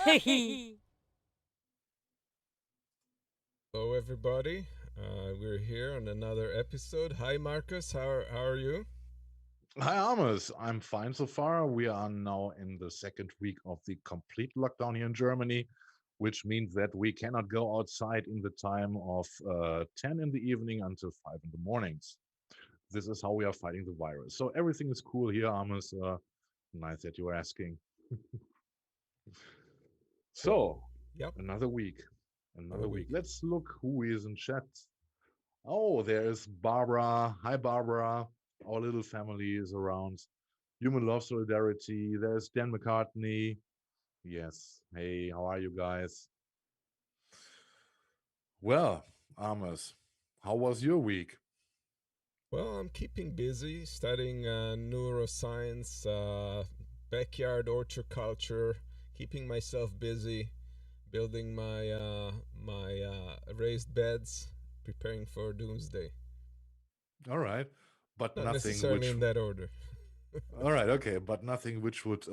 Hello, everybody. We're here on another episode. Hi, Marcus. How are you? Hi, Amos. I'm fine so far. We are now in the second week of the complete lockdown here in Germany, which means that we cannot go outside in the time of 10 in the evening until 5 in the mornings. This is how we are fighting the virus. So everything is cool here, Amos. Nice that you're asking. So, So, yep. another week. Another Another week. week. Let's look who is in chat. Oh, there's Barbara. Hi, Barbara. Our little family is around. Human Love Solidarity. There's Dan McCartney. Yes. Hey, how are you guys? Well, Amos, how was your week? Well, I'm keeping busy studying neuroscience, backyard horticulture, keeping myself busy, building my raised beds, preparing for doomsday. All right. But Not nothing necessarily which. in that order. All right. Okay. But nothing which would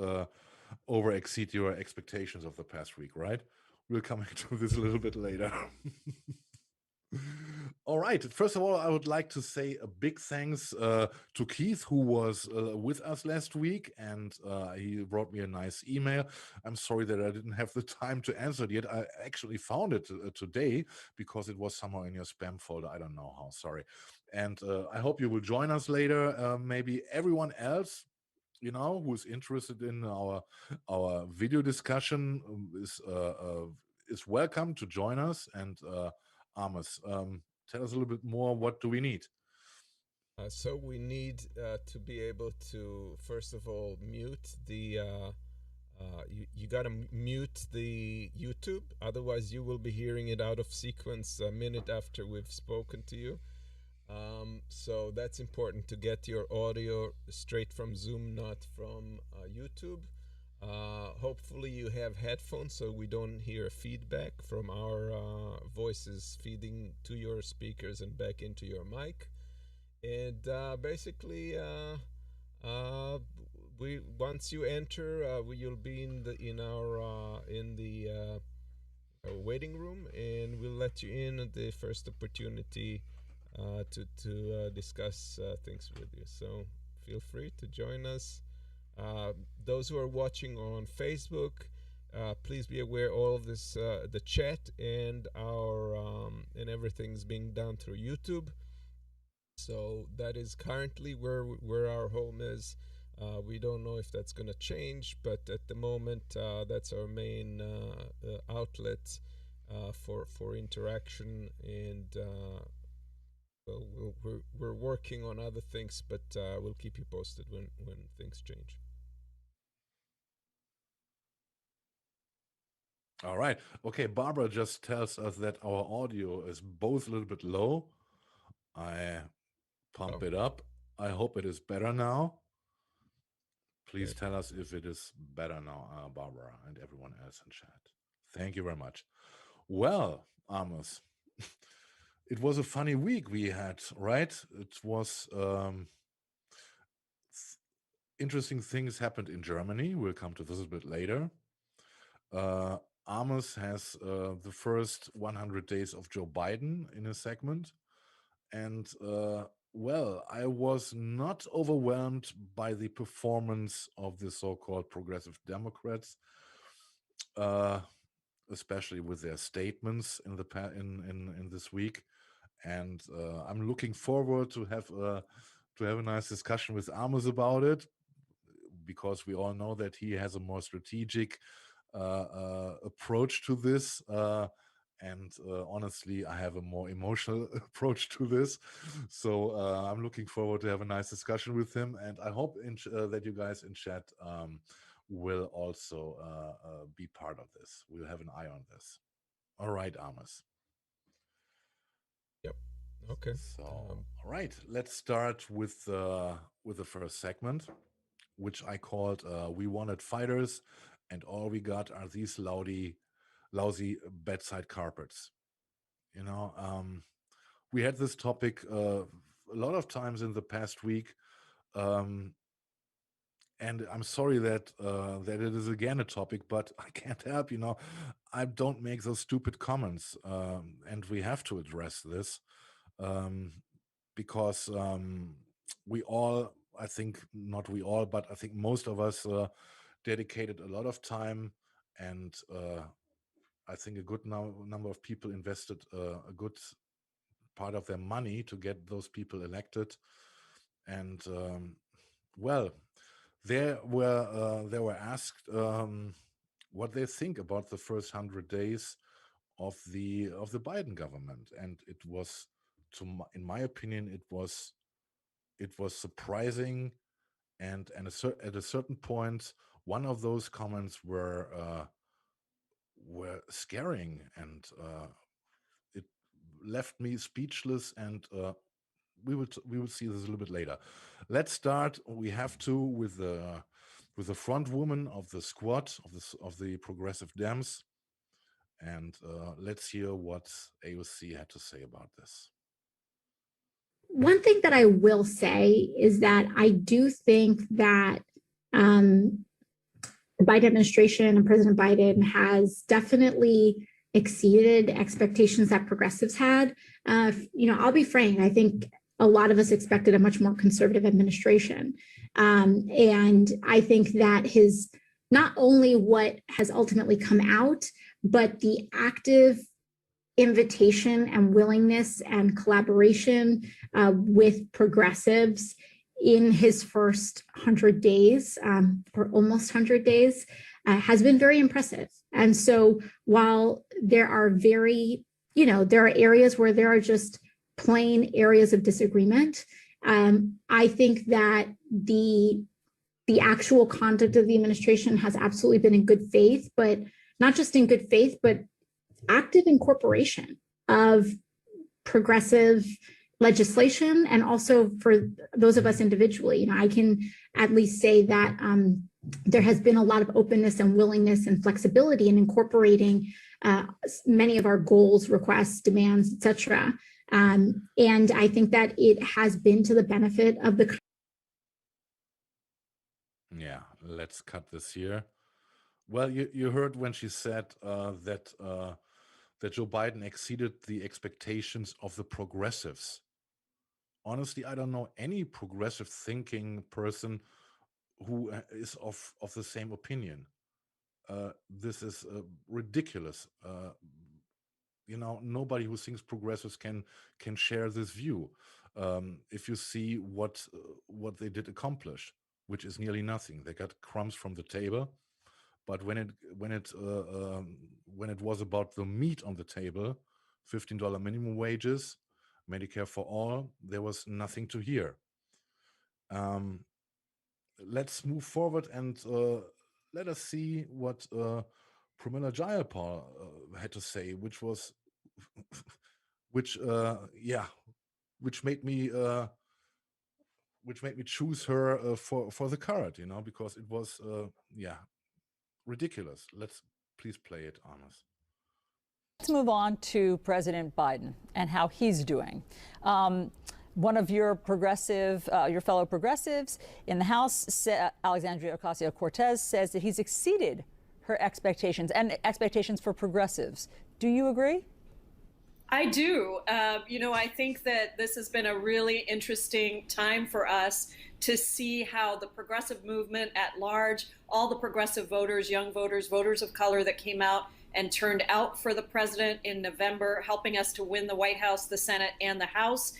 over exceed your expectations of the past week, right? We'll come into this a little bit later. All right. First of all, I would like to say a big thanks to Keith, who was with us last week, and he wrote me a nice email. I'm sorry that I didn't have the time to answer it yet. I actually found it today because it was somewhere in your spam folder. I don't know how. Sorry. And I hope you will join us later. Maybe everyone else, who's interested in our video discussion is welcome to join us. And Amos, tell us a little bit more. What do we need? So we need to be able to, first of all, mute the. You gotta mute the YouTube, otherwise you will be hearing it out of sequence a minute after we've spoken to you. So that's important to get your audio straight from Zoom, not from YouTube. Hopefully you have headphones so we don't hear feedback from our voices feeding to your speakers and back into your mic. And basically, we once you enter, you'll be in the waiting room, and we'll let you in at the first opportunity to discuss things with you. So feel free to join us. Those who are watching on Facebook, please be aware all of this, the chat and our and everything's being done through YouTube. So that is currently where our home is. We don't know if that's going to change, but at the moment, that's our main outlet for interaction. And well, we're working on other things, but we'll keep you posted when things change. All right. Okay. Barbara just tells us that our audio is both a little bit low. I pump it up. I hope it is better now. Please tell us if it is better now, Barbara, and everyone else in chat. Thank you very much. Well, Amos, it was a funny week we had, right? It was interesting things happened in Germany. We'll come to this a bit later. Amos has the first 100 days of Joe Biden in his segment. And well, I was not overwhelmed by the performance of the so-called progressive Democrats, especially with their statements in the in this week. And I'm looking forward to have a nice discussion with Amos about it, because we all know that he has a more strategic approach to this. And honestly, I have a more emotional approach to this. So I'm looking forward to have a nice discussion with him. And I hope that you guys in chat will also be part of this. We'll have an eye on this. All right, Amos. Yep. Okay. So, all right, let's start with the first segment, which I called "We Wanted Fighters, and all we got are these lousy bedside carpets." We had this topic a lot of times in the past week. and I'm sorry that that it is again a topic, but I can't help. I don't make those stupid comments, and we have to address this um, because we all, I think, not we all, but I think most of us dedicated a lot of time, and I think a good number of people invested a good part of their money to get those people elected, and well, they were asked what they think about the first 100 days of the Biden government, and it was, in my opinion, it was surprising, and at a certain point, one of those comments were scaring, and it left me speechless, and we will see this a little bit later. Let's start. We have to with the front woman of the squad of the progressive Dems, and let's hear what AOC had to say about this. One thing that I will say is that I do think that the Biden administration and President Biden has definitely exceeded expectations that progressives had. I'll be frank, I think a lot of us expected a much more conservative administration. And I think that his, not only what has ultimately come out, but the active invitation and willingness and collaboration with progressives in his first 100 days, or almost 100 days, has been very impressive. And so while there are there are areas where there are just plain areas of disagreement, I think that the actual conduct of the administration has absolutely been in good faith, but not just in good faith, but active incorporation of progressive legislation, and also for those of us individually. I can at least say that there has been a lot of openness and willingness and flexibility in incorporating many of our goals, requests, demands, etc. And I think that it has been to the benefit of the. Yeah, let's cut this here. Well, you heard when she said that Joe Biden exceeded the expectations of the progressives. Honestly, I don't know any progressive thinking person who is of the same opinion. This is ridiculous. Nobody who thinks progressives can share this view. If you see what they did accomplish, which is nearly nothing, they got crumbs from the table. But when it was about the meat on the table, $15 minimum wages, Medicare for all, there was nothing to hear. Let's move forward and let us see what Pramila Jayapal had to say, which was, which made me choose her for the card, because it was ridiculous. Let's please play it, Amos. Let's move on to President Biden and how he's doing. One of your fellow progressives in the House, Alexandria Ocasio-Cortez, says that he's exceeded her expectations and expectations for progressives. Do you agree? I do. I think that this has been a really interesting time for us to see how the progressive movement at large, all the progressive voters, young voters, voters of color that came out and turned out for the president in November, helping us to win the White House, the Senate, and the House,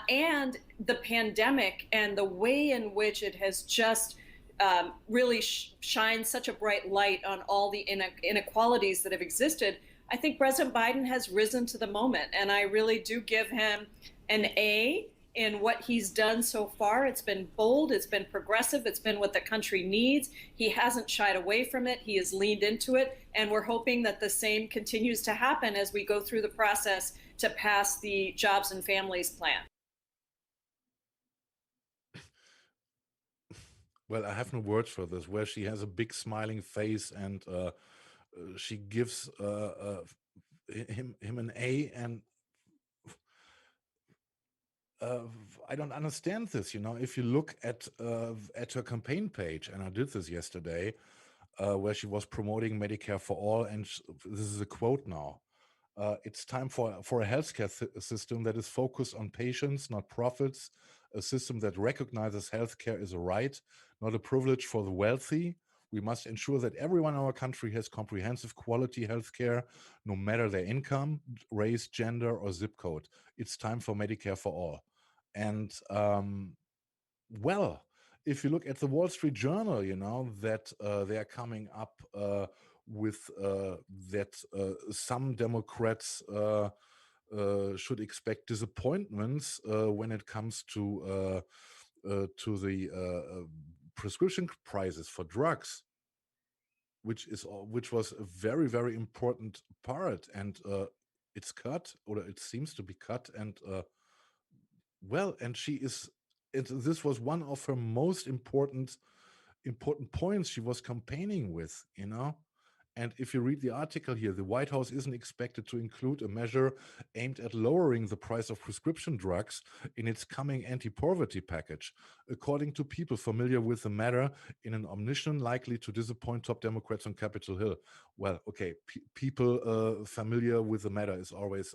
and the pandemic and the way in which it has just really shined such a bright light on all the inequalities that have existed. I think President Biden has risen to the moment, and I really do give him an A in what he's done so far. It's been bold, it's been progressive, it's been what the country needs. He hasn't shied away from it, he has leaned into it, and we're hoping that the same continues to happen as we go through the process to pass the Jobs and Families Plan. Well, I have no words for this, where she has a big smiling face and she gives him an A, and I don't understand this. If you look at her campaign page, and I did this yesterday, where she was promoting Medicare for all, and this is a quote now. It's time for a healthcare system that is focused on patients, not profits, a system that recognizes healthcare is a right, not a privilege for the wealthy. We must ensure that everyone in our country has comprehensive quality healthcare, no matter their income, race, gender, or zip code. It's time for Medicare for all. And well, if you look at the Wall Street Journal, that they are coming up with that some Democrats should expect disappointments when it comes to the prescription prices for drugs, which was a very, very important part, and it's cut, or it seems to be cut, and and she is. This was one of her most important points she was campaigning with, And if you read the article here, the White House isn't expected to include a measure aimed at lowering the price of prescription drugs in its coming anti-poverty package, according to people familiar with the matter, in an omission likely to disappoint top Democrats on Capitol Hill. Well, okay, people familiar with the matter is always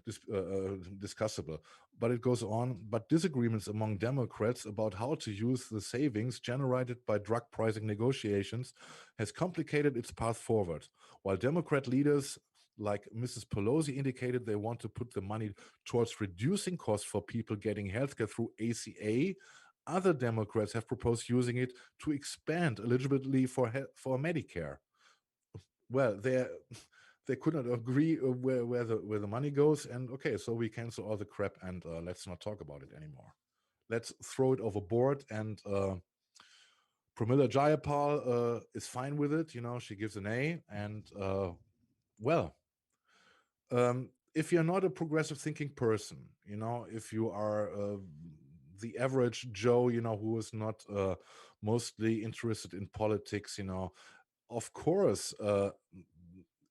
discussable. But it goes on, but disagreements among Democrats about how to use the savings generated by drug pricing negotiations has complicated its path forward. While Democrat leaders like Mrs. Pelosi indicated they want to put the money towards reducing costs for people getting healthcare through ACA, other Democrats have proposed using it to expand eligibility for Medicare. Well, they could not agree where the money goes, and okay, so we cancel all the crap and let's not talk about it anymore. Let's throw it overboard. And Pramila Jayapal is fine with it. She gives an A. And if you're not a progressive thinking person, if you are the average Joe, who is not mostly interested in politics, of course,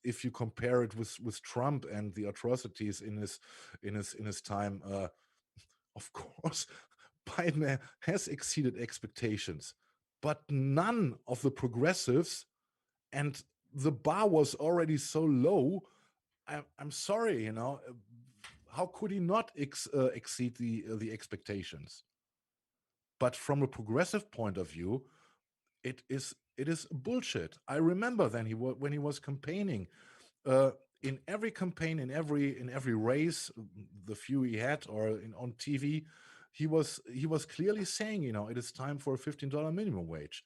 if you compare it with Trump and the atrocities in his time, of course, Biden has exceeded expectations, but none of the progressives, and the bar was already so low. I'm sorry, how could he not exceed the expectations? But from a progressive point of view, it is bullshit. I remember then when he was campaigning, in every campaign, in every race, the few he had, or on TV, he was clearly saying, it is time for a $15 minimum wage.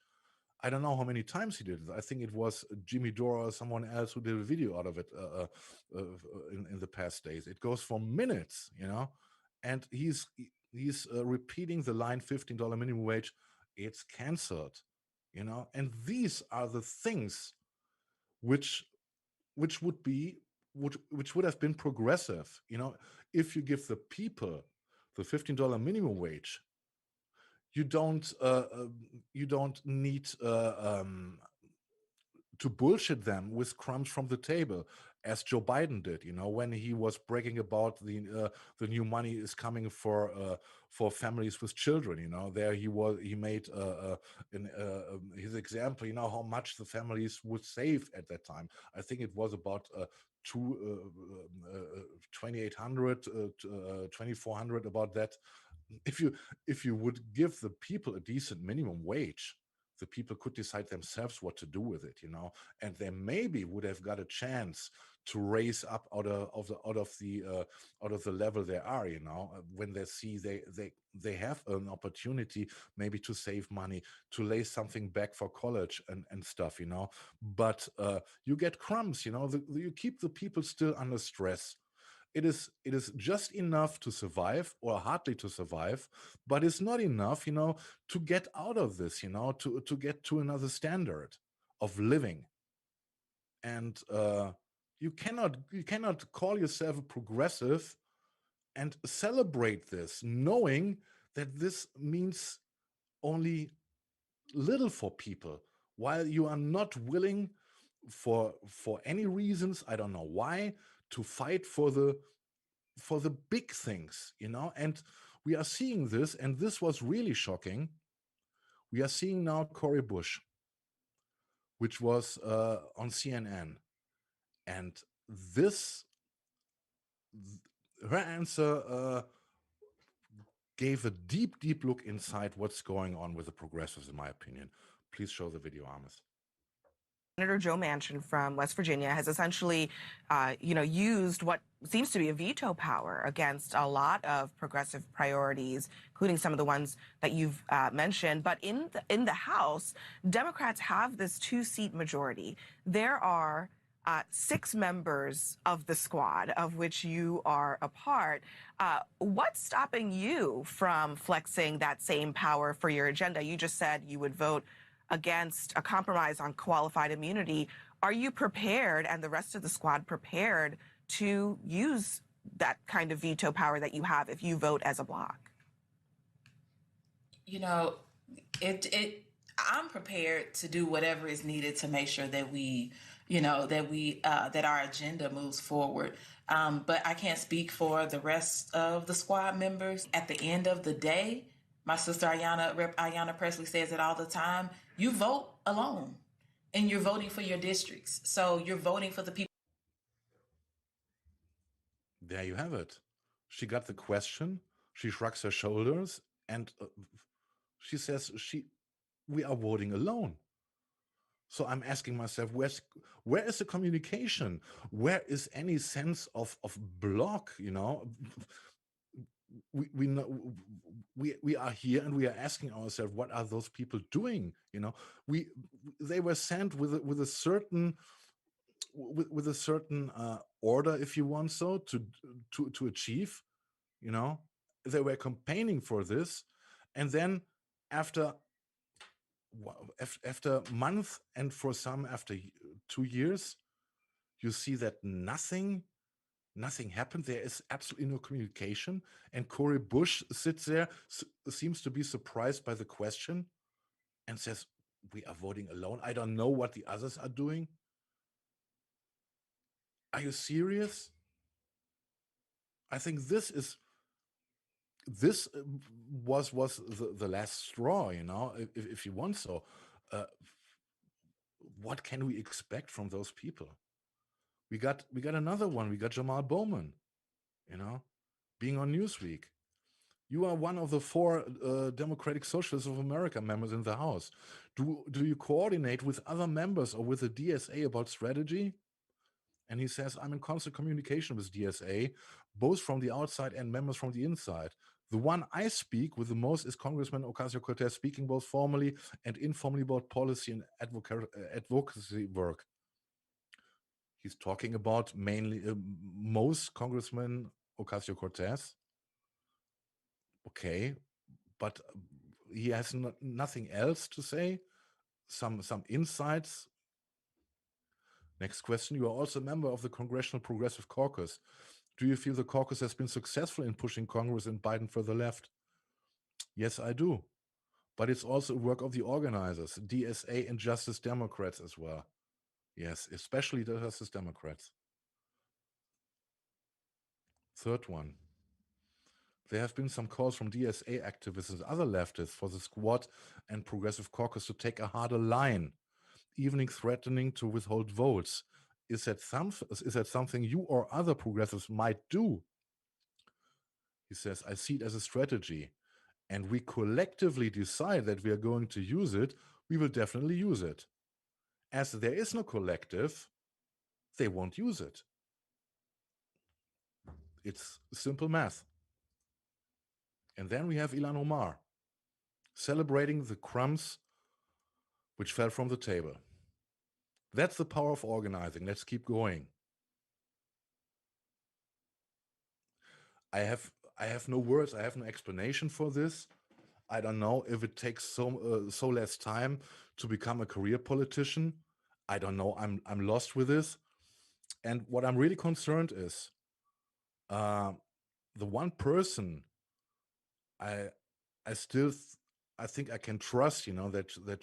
I don't know how many times he did it. I think it was Jimmy Dore or someone else who did a video out of it in the past days. It goes for minutes, and he's repeating the line $15 minimum wage. It's canceled, and these are the things which would have been progressive, if you give the people the $15 minimum wage. You don't need to bullshit them with crumbs from the table, as Joe Biden did, when he was bragging about the new money is coming for families with children. There he made his example, how much the families would save at that time. I think it was about $2,800 to $2,400, about that. If you would give the people a decent minimum wage, the people could decide themselves what to do with it, and they maybe would have got a chance to raise up out of the level they are, when they see they have an opportunity maybe to save money, to lay something back for college and stuff, but you get crumbs, you keep the people still under stress. It is just enough to survive, or hardly to survive, but it's not enough, to get out of this, to get to another standard of living. And you cannot call yourself a progressive and celebrate this, knowing that this means only little for people, while you are not willing for any reasons, I don't know why, to fight for the big things, and we are seeing this, and this was really shocking. We are seeing now Cori Bush, which was on CNN, and her answer gave a deep, deep look inside what's going on with the progressives, in my opinion. Please show the video, Amos. Senator Joe Manchin from West Virginia has essentially, used what seems to be a veto power against a lot of progressive priorities, including some of the ones that you've mentioned. But in the House, Democrats have this 2-seat majority. There are 6 members of the squad, of which you are a part. What's stopping you from flexing that same power for your agenda? You just said you would vote against a compromise on qualified immunity. Are you prepared, and the rest of the squad prepared, to use that kind of veto power that you have if you vote as a bloc? I'm prepared to do whatever is needed to make sure that that our agenda moves forward. But I can't speak for the rest of the squad members. At the end of the day, my sister Rep. Ayanna Pressley says it all the time. You vote alone, and you're voting for your districts. So you're voting for the people. There you have it. She got the question. She shrugs her shoulders, and she says we are voting alone. So I'm asking myself, where is the communication? Where is any sense of block? We know we are here, and we are asking ourselves, what are those people doing? They were sent with a certain order, if you want so, to achieve. They were campaigning for this, and then after month, and for some after 2 years, you see that nothing happened. There is absolutely no communication, and Cori Bush sits there, seems to be surprised by the question, and says, we are voting alone. I don't know what the others are doing. Are you serious? I think this was the last straw, if you want so. What can we expect from those people? We got another one. We got Jamal Bowman, being on Newsweek. You are one of the 4 Democratic Socialists of America members in the House. Do you coordinate with other members or with the DSA about strategy? And he says, I'm in constant communication with DSA, both from the outside and members from the inside. The one I speak with the most is Congressman Ocasio-Cortez, speaking both formally and informally about policy and advocacy work. He's talking about mainly most Congressman Ocasio-Cortez. Okay, but he has nothing else to say. Some insights. Next question. You are also a member of the Congressional Progressive Caucus. Do you feel the caucus has been successful in pushing Congress and Biden further left? Yes, I do. But it's also a work of the organizers, DSA and Justice Democrats as well. Yes, especially the Justice Democrats. Third one. There have been some calls from DSA activists and other leftists for the Squad and Progressive Caucus to take a harder line, even threatening to withhold votes. Is that something you or other progressives might do? He says, I see it as a strategy, and we collectively decide that we are going to use it, we will definitely use it. As there is no collective, they won't use it. It's simple math. And then we have Ilhan Omar celebrating the crumbs which fell from the table. That's the power of organizing. Let's keep going. I have no words. I have no explanation for this. I don't know if it takes so less time to become a career politician. I don't know. I'm lost with this. And what I'm really concerned is the one person I think I can trust, that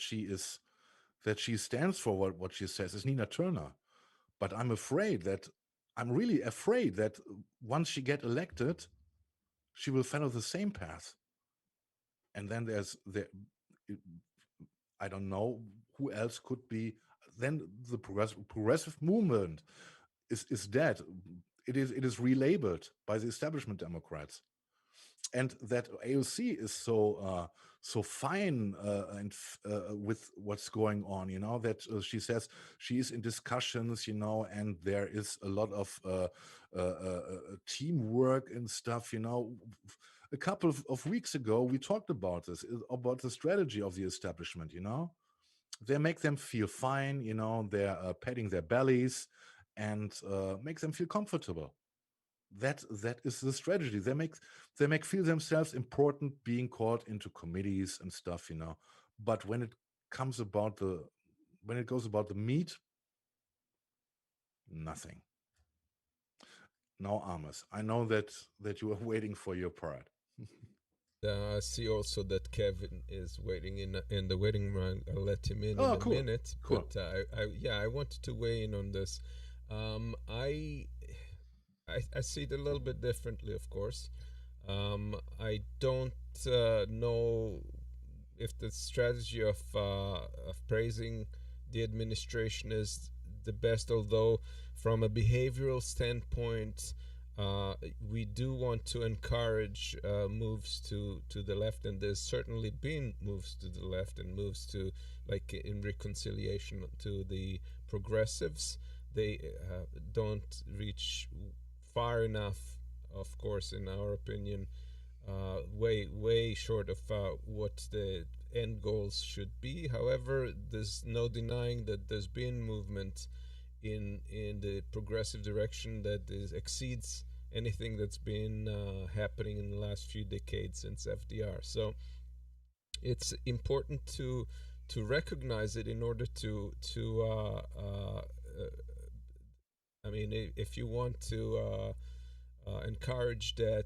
she stands for what she says, is Nina Turner. But I'm really afraid that once she get elected, she will follow the same path. And then I don't know who else could be. Then the progressive movement is dead. It is relabeled by the establishment Democrats, and that AOC is so fine and with what's going on, that she says she is in discussions, and there is a lot of teamwork and stuff. A couple of weeks ago, we talked about this, about the strategy of the establishment. They make them feel fine, they're patting their bellies and make them feel comfortable. That is the strategy. They make feel themselves important, being called into committees and stuff, But when it goes about the meat, nothing. Now, Amos, I know that you are waiting for your part. I see also that Kevin is waiting in the waiting room. I'll let him in Oh, a cool. minute. Cool. But I wanted to weigh in on this. I see it a little bit differently, of course. I don't know if the strategy of praising the administration is the best, although from a behavioral standpoint, we do want to encourage moves to the left, and there's certainly been moves to the left and moves to, like in reconciliation, to the progressives. They don't reach far enough, of course, in our opinion, way short of what the end goals should be. However, there's no denying that there's been movement in the progressive direction that exceeds anything that's been happening in the last few decades since FDR. So it's important to recognize it in order to I mean, if you want to encourage that,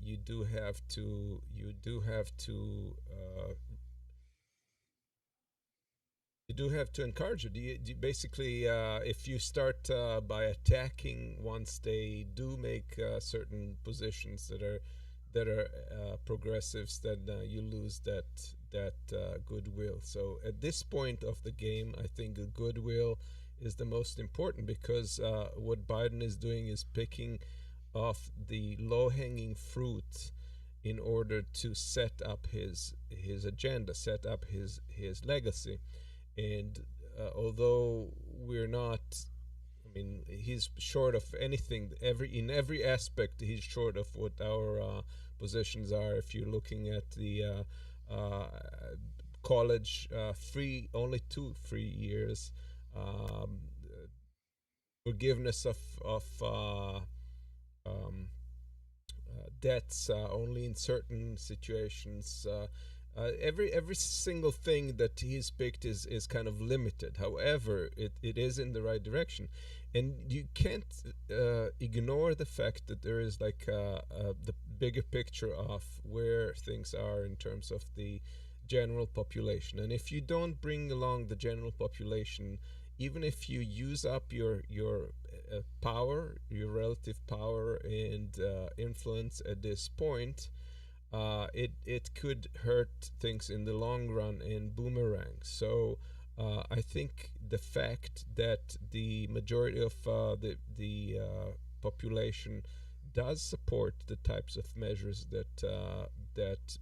you do have to encourage it. Basically, if you start by attacking once they do make certain positions that are progressives, then you lose that goodwill. So at this point of the game, I think the goodwill is the most important, because what Biden is doing is picking off the low-hanging fruit in order to set up his agenda, set up his legacy. And although we're not, I mean, he's short of anything. In every aspect, he's short of what our positions are. If you're looking at the college free, only 2 free years, forgiveness of debts only in certain situations. Every single thing that he's picked is kind of limited. However, it is in the right direction, and you can't ignore the fact that there is like the bigger picture of where things are in terms of the general population. And if you don't bring along the general population, even if you use up your power, your relative power and influence at this point, it could hurt things in the long run and boomerang. So I think the fact that the majority of the population does support the types of measures that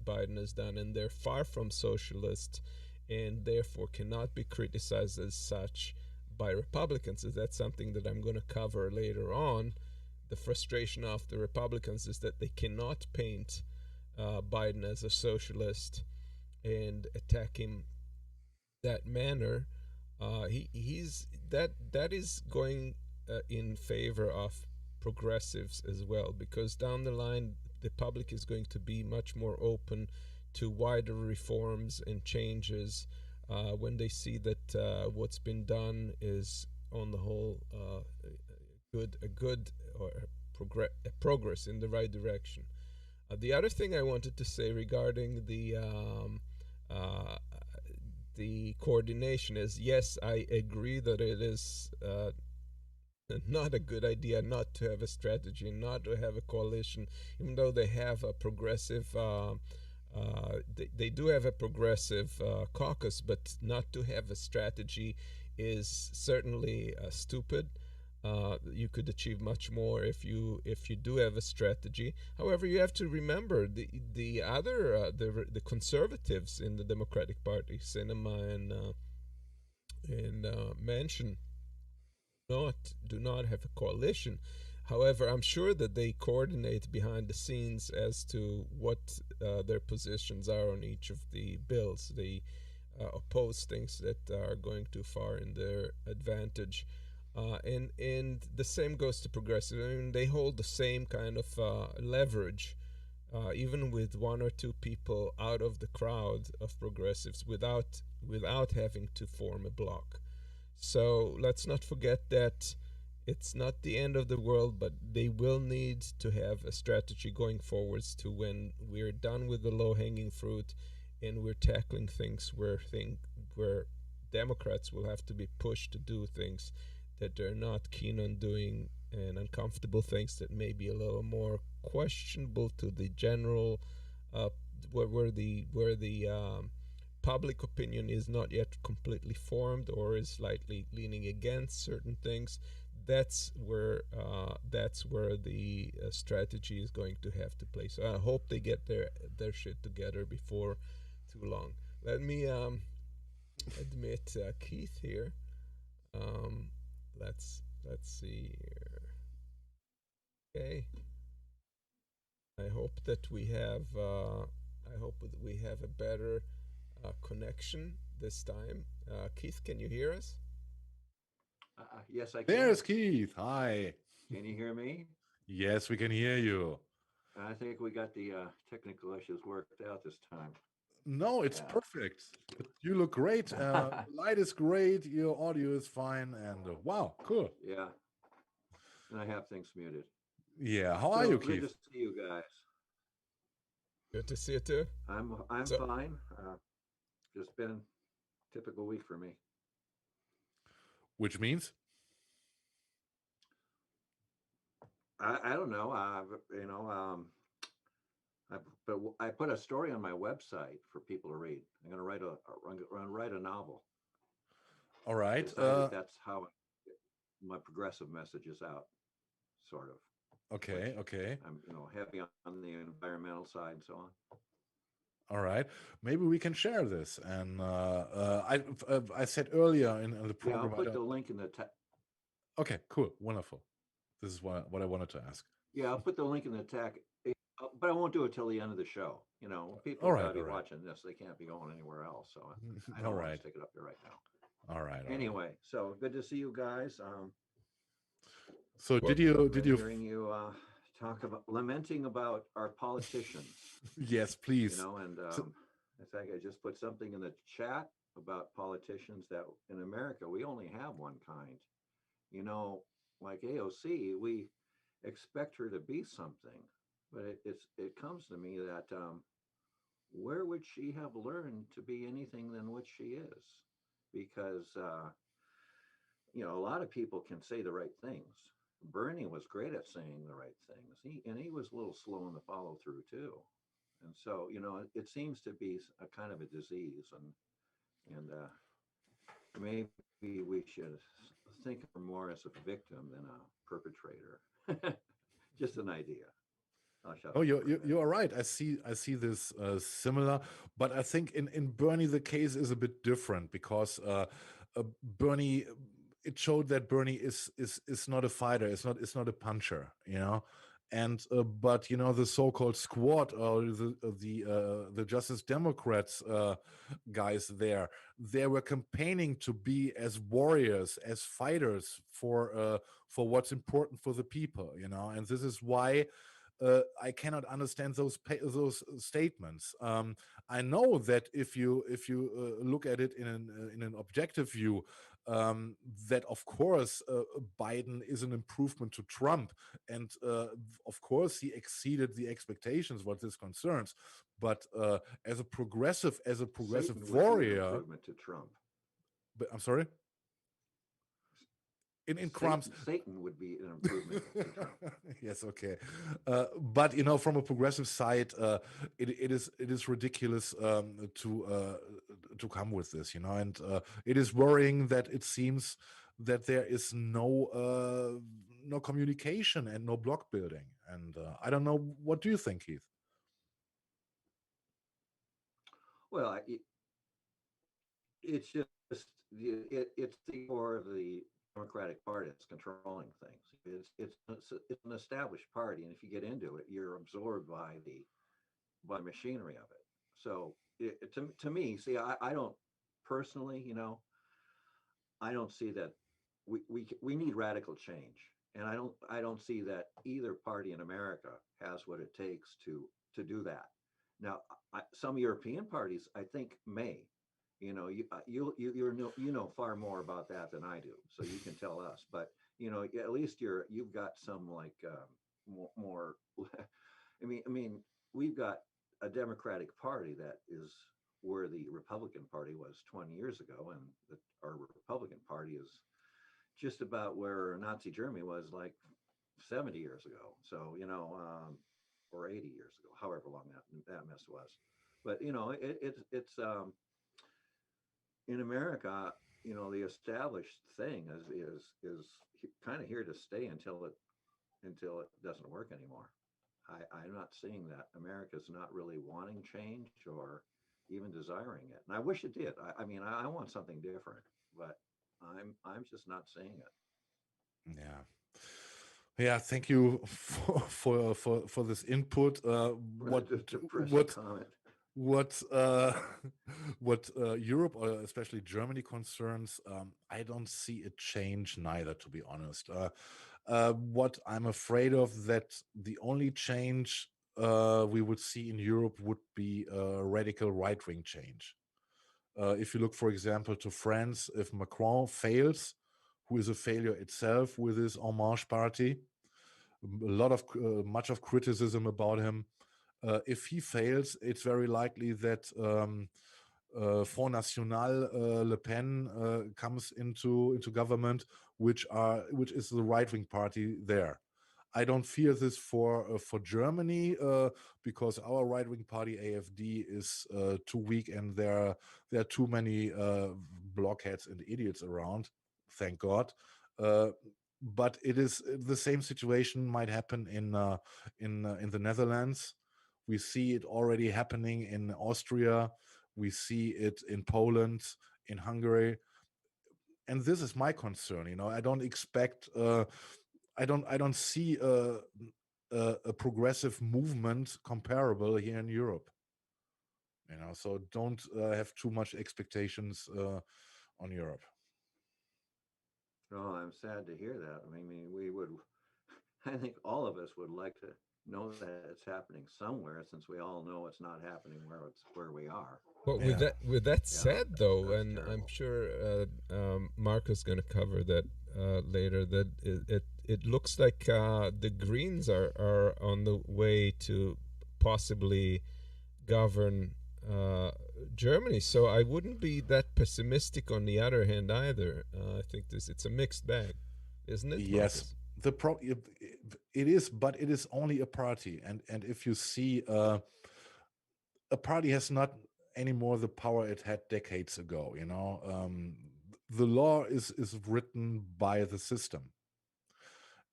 Biden has done, and they're far from socialist, and therefore cannot be criticized as such by Republicans. Is that something that I'm going to cover later on? The frustration of the Republicans is that they cannot paint Biden as a socialist and attack him that manner. That is going in favor of progressives as well, because down the line the public is going to be much more open to wider reforms and changes when they see that what's been done is on the whole progress in the right direction. The other thing I wanted to say regarding the coordination is, yes, I agree that it is not a good idea not to have a strategy, not to have a coalition, even though they have a progressive. They do have a progressive caucus, but not to have a strategy is certainly stupid. You could achieve much more if you do have a strategy. However, you have to remember the other the conservatives in the Democratic Party, Sinema and Manchin, do not have a coalition. However, I'm sure that they coordinate behind the scenes as to what their positions are on each of the bills. They oppose things that are going too far in their advantage. And the same goes to progressive. I mean, they hold the same kind of leverage, even with one or two people out of the crowd of progressives, without having to form a bloc. So let's not forget that it's not the end of the world, but they will need to have a strategy going forwards to when we're done with the low-hanging fruit and we're tackling things where Democrats will have to be pushed to do things that they're not keen on doing, and uncomfortable things that may be a little more questionable to the general, where the public opinion is not yet completely formed or is slightly leaning against certain things. That's where the strategy is going to have to play. So I hope they get their shit together before too long. Let me admit Keith here. Let's see here. Okay. I hope that we have a better connection this time. Keith, can you hear us? Yes, I can. There's Keith. Hi. Can you hear me? Yes, we can hear you. I think we got the technical issues worked out this time. No, it's perfect. You look great. The light is great. Your audio is fine. And wow, cool. Yeah. And I have things muted. Yeah. How are you, Keith? Good to see you guys. Good to see you too. I'm fine. Just been a typical week for me. Which means? I don't know. But I put a story on my website for people to read. I'm going to write a novel. All right. That's how my progressive message is out, sort of. Okay. Okay. I'm heavy on the environmental side and so on. All right. Maybe we can share this. And I said earlier in the program. Yeah, I'll put the link in the text. Okay. Cool. Wonderful. This is what I wanted to ask. Yeah, I'll put the link in the text. But I won't do it till the end of the show. People gotta be watching this; they can't be going anywhere else. So I don't want to stick it up there right now. All right. Anyway, so good to see you guys. So did you hearing you talk about lamenting about our politicians? Yes, please. And I think I just put something in the chat about politicians that in America we only have one kind. Like AOC, we expect her to be something. But it comes to me that where would she have learned to be anything than what she is? Because a lot of people can say the right things. Bernie was great at saying the right things. He was a little slow in the follow through too. And so it seems to be a kind of a disease, and maybe we should think of her more as a victim than a perpetrator. Just an idea. Oh, you are right. I see this similar, but I think in Bernie the case is a bit different because Bernie, it showed that Bernie is not a fighter. It's not a puncher, and but the so-called squad or the Justice Democrats guys there, they were campaigning to be as warriors, as fighters for what's important for the people, and this is why. I cannot understand those statements. I know that if you look at it in an objective view, that of course Biden is an improvement to Trump, and of course he exceeded the expectations what this concerns. But as a progressive warrior, improvement to Trump. But I'm sorry. in crumbs. Satan would be an improvement to Trump. Yes, okay, but from a progressive side, it is ridiculous to come with this, and it is worrying that it seems that there is no communication and no block building, and I don't know. What do you think, Keith? Well, it's just it's the core of the Democratic Party that's controlling things. It's an established party, and if you get into it, you're absorbed by the machinery of it. So to me, see, I don't personally, I don't see that we need radical change, and I don't see that either party in America has what it takes to do that. Now, some European parties, I think, may. You know far more about that than I do, so you can tell us. But at least you've got some like more. I mean, we've got a Democratic Party that is where the Republican Party was 20 years ago, and our Republican Party is just about where Nazi Germany was like 70 years ago. So or 80 years ago, however long that mess was. But it's in America, the established thing is kind of here to stay until it doesn't work anymore. I'm not seeing that. America's not really wanting change or even desiring it, and I wish it did. I mean, I want something different, but I'm just not seeing it. Yeah. Thank you for this input. What Europe, or especially Germany, concerns, I don't see a change neither, to be honest. What I'm afraid of, that the only change we would see in Europe would be a radical right-wing change. If you look, for example, to France, if Macron fails, who is a failure itself with his En Marche party, much of criticism about him. If he fails, it's very likely that Front National, Le Pen comes into government, which is the right-wing party there. I don't fear this for Germany because our right-wing party AfD is too weak, and there are too many blockheads and idiots around. Thank God. But it is the same situation might happen in the Netherlands. We see it already happening in Austria. We see it in Poland, in Hungary, and this is my concern. I don't expect. I don't see a progressive movement comparable here in Europe. So don't have too much expectations on Europe. No, I'm sad to hear that. I mean, I think all of us would like to know that it's happening somewhere, since we all know it's not happening where we are. Well, with that said, though, and terrible. I'm sure Markus is going to cover that later, that it looks like the Greens are on the way to possibly govern Germany. So I wouldn't be that pessimistic on the other hand either. I think it's a mixed bag, isn't it? Yes. Markus? It is, but it is only a party, and if you see a party has not anymore the power it had decades ago. The law is written by the system,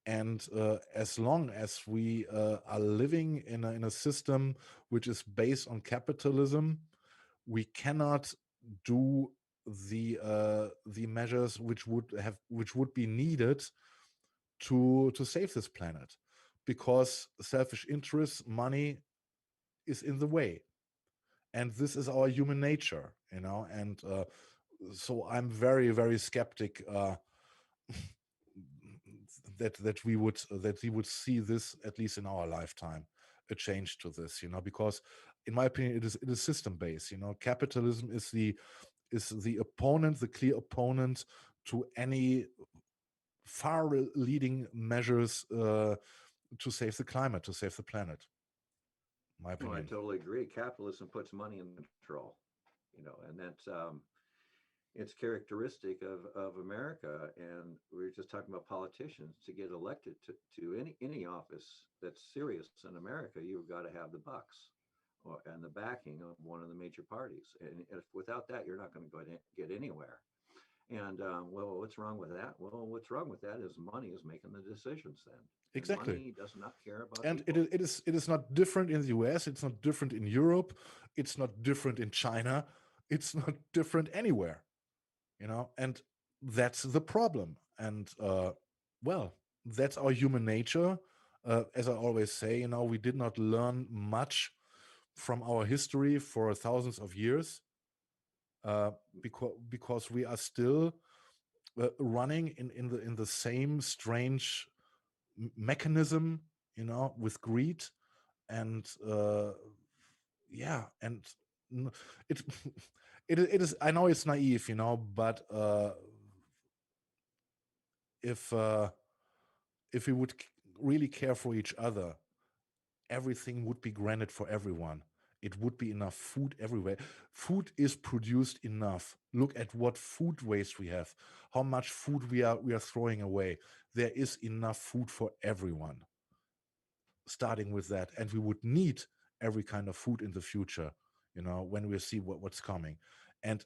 and as long as we are living in a system which is based on capitalism, we cannot do the measures which would be needed to save this planet, because selfish interests, money is in the way, and this is our human nature, and so I'm very, very skeptic that we would see this, at least in our lifetime, a change to this, because in my opinion it is system based. Capitalism is the opponent, the clear opponent to any far-leading measures to save the climate, to save the planet. My opinion. I totally agree. Capitalism puts money in control, and that's it's characteristic of America. And we were just talking about politicians. To get elected to any office that's serious in America, you've got to have the bucks and the backing of one of the major parties. And if without that, you're not going to get anywhere. And well, what's wrong with that? Well, what's wrong with that is money is making the decisions then. And Exactly. money does not care about And people. it is not different in the US. It's not different in Europe. It's not different in China. It's not different anywhere, and that's the problem. And well, that's our human nature. As I always say, we did not learn much from our history for thousands of years, because we are still running in the same strange mechanism, with greed. And yeah, and it it is, I know it's naive, but if we would really care for each other, everything would be granted for everyone. It would be enough food everywhere. Food is produced enough. Look at what food waste we have, how much food we are throwing away. There is enough food for everyone, starting with that. And we would need every kind of food in the future, when we see what's coming. And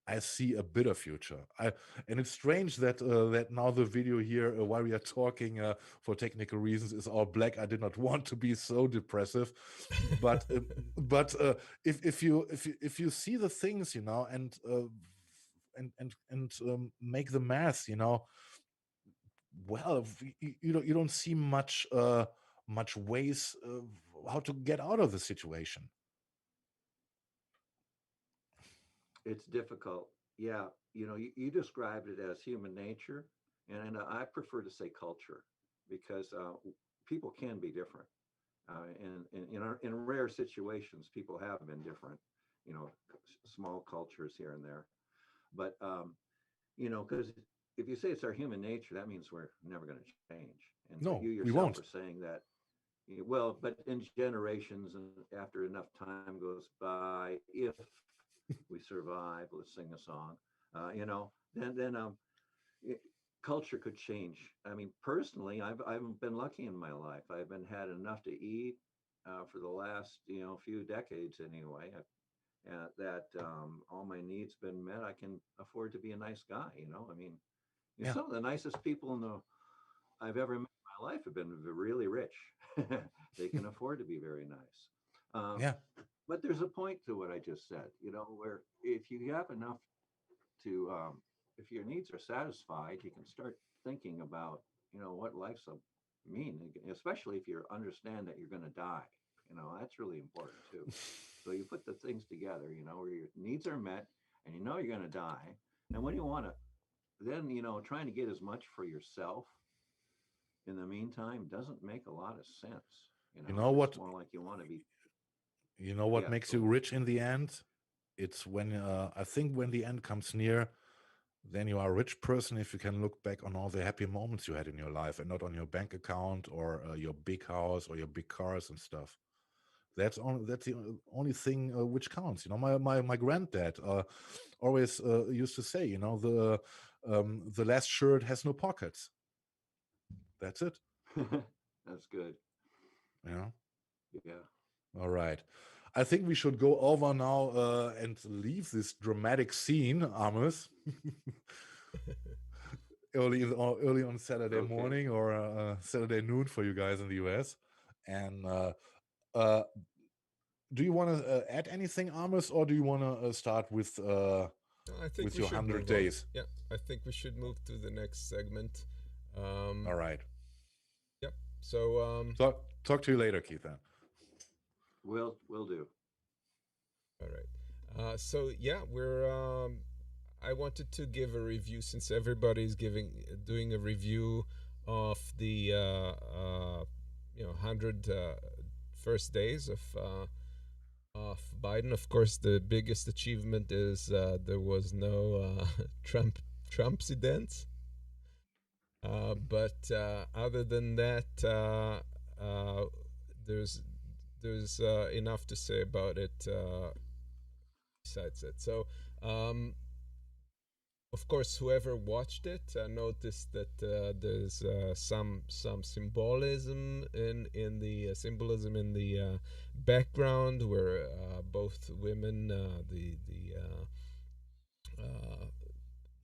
I see a bitter future. And it's strange that that now the video here, while we are talking, for technical reasons, is all black. I did not want to be so depressive, but if you see the things, and make the math, well, you don't see much ways how to get out of the situation. It's difficult. Yeah. You described it as human nature, and I prefer to say culture, because people can be different. And in rare situations, people have been different, small cultures here and there. But, because if you say it's our human nature, that means we're never going to change. And No, you we yourself won't. are saying that, well, but in generations and after enough time goes by, if we survive, let's sing a song, then culture could change. I mean, personally, I've been lucky in my life. I've been had enough to eat for the last few decades anyway. That all my needs been met. I can afford to be a nice guy. I mean, Yeah. some of the nicest people I've ever met in my life have been really rich. They can afford to be very nice. Yeah. But there's a point to what I just said, where if you have enough to, if your needs are satisfied, you can start thinking about, what life's mean, especially if you understand that you're going to die. That's really important too. So you put the things together, where your needs are met and you're going to die. And when you want to, then, trying to get as much for yourself in the meantime doesn't make a lot of sense. You know what? It's more like you want to be. You know what Yeah, makes go you ahead. rich in the end? It's when I think when the end comes near, then you are a rich person if you can look back on all the happy moments you had in your life, and not on your bank account or your big house or your big cars and stuff. That's the only thing which counts. My granddad always used to say, the last shirt has no pockets. That's it. That's good. Yeah. Yeah. All right. I think we should go over now and leave this dramatic scene, Amos. early on Saturday Okay. morning or Saturday noon for you guys in the US. And do you want to add anything, Amos, or do you want to start with I think with we your should 100 move days? on. Yeah, I think we should move to the next segment. All right. Yep. So Talk to you later, Keith. Then. Will do. all right. So yeah, we're. I wanted to give a review since everybody's doing a review of the 100 first days of Biden. Of course, the biggest achievement is there was no Trumpsidents. But other than that, there's enough to say about it. Besides that, so of course, whoever watched it noticed that there's some symbolism in the symbolism in the background, where both women,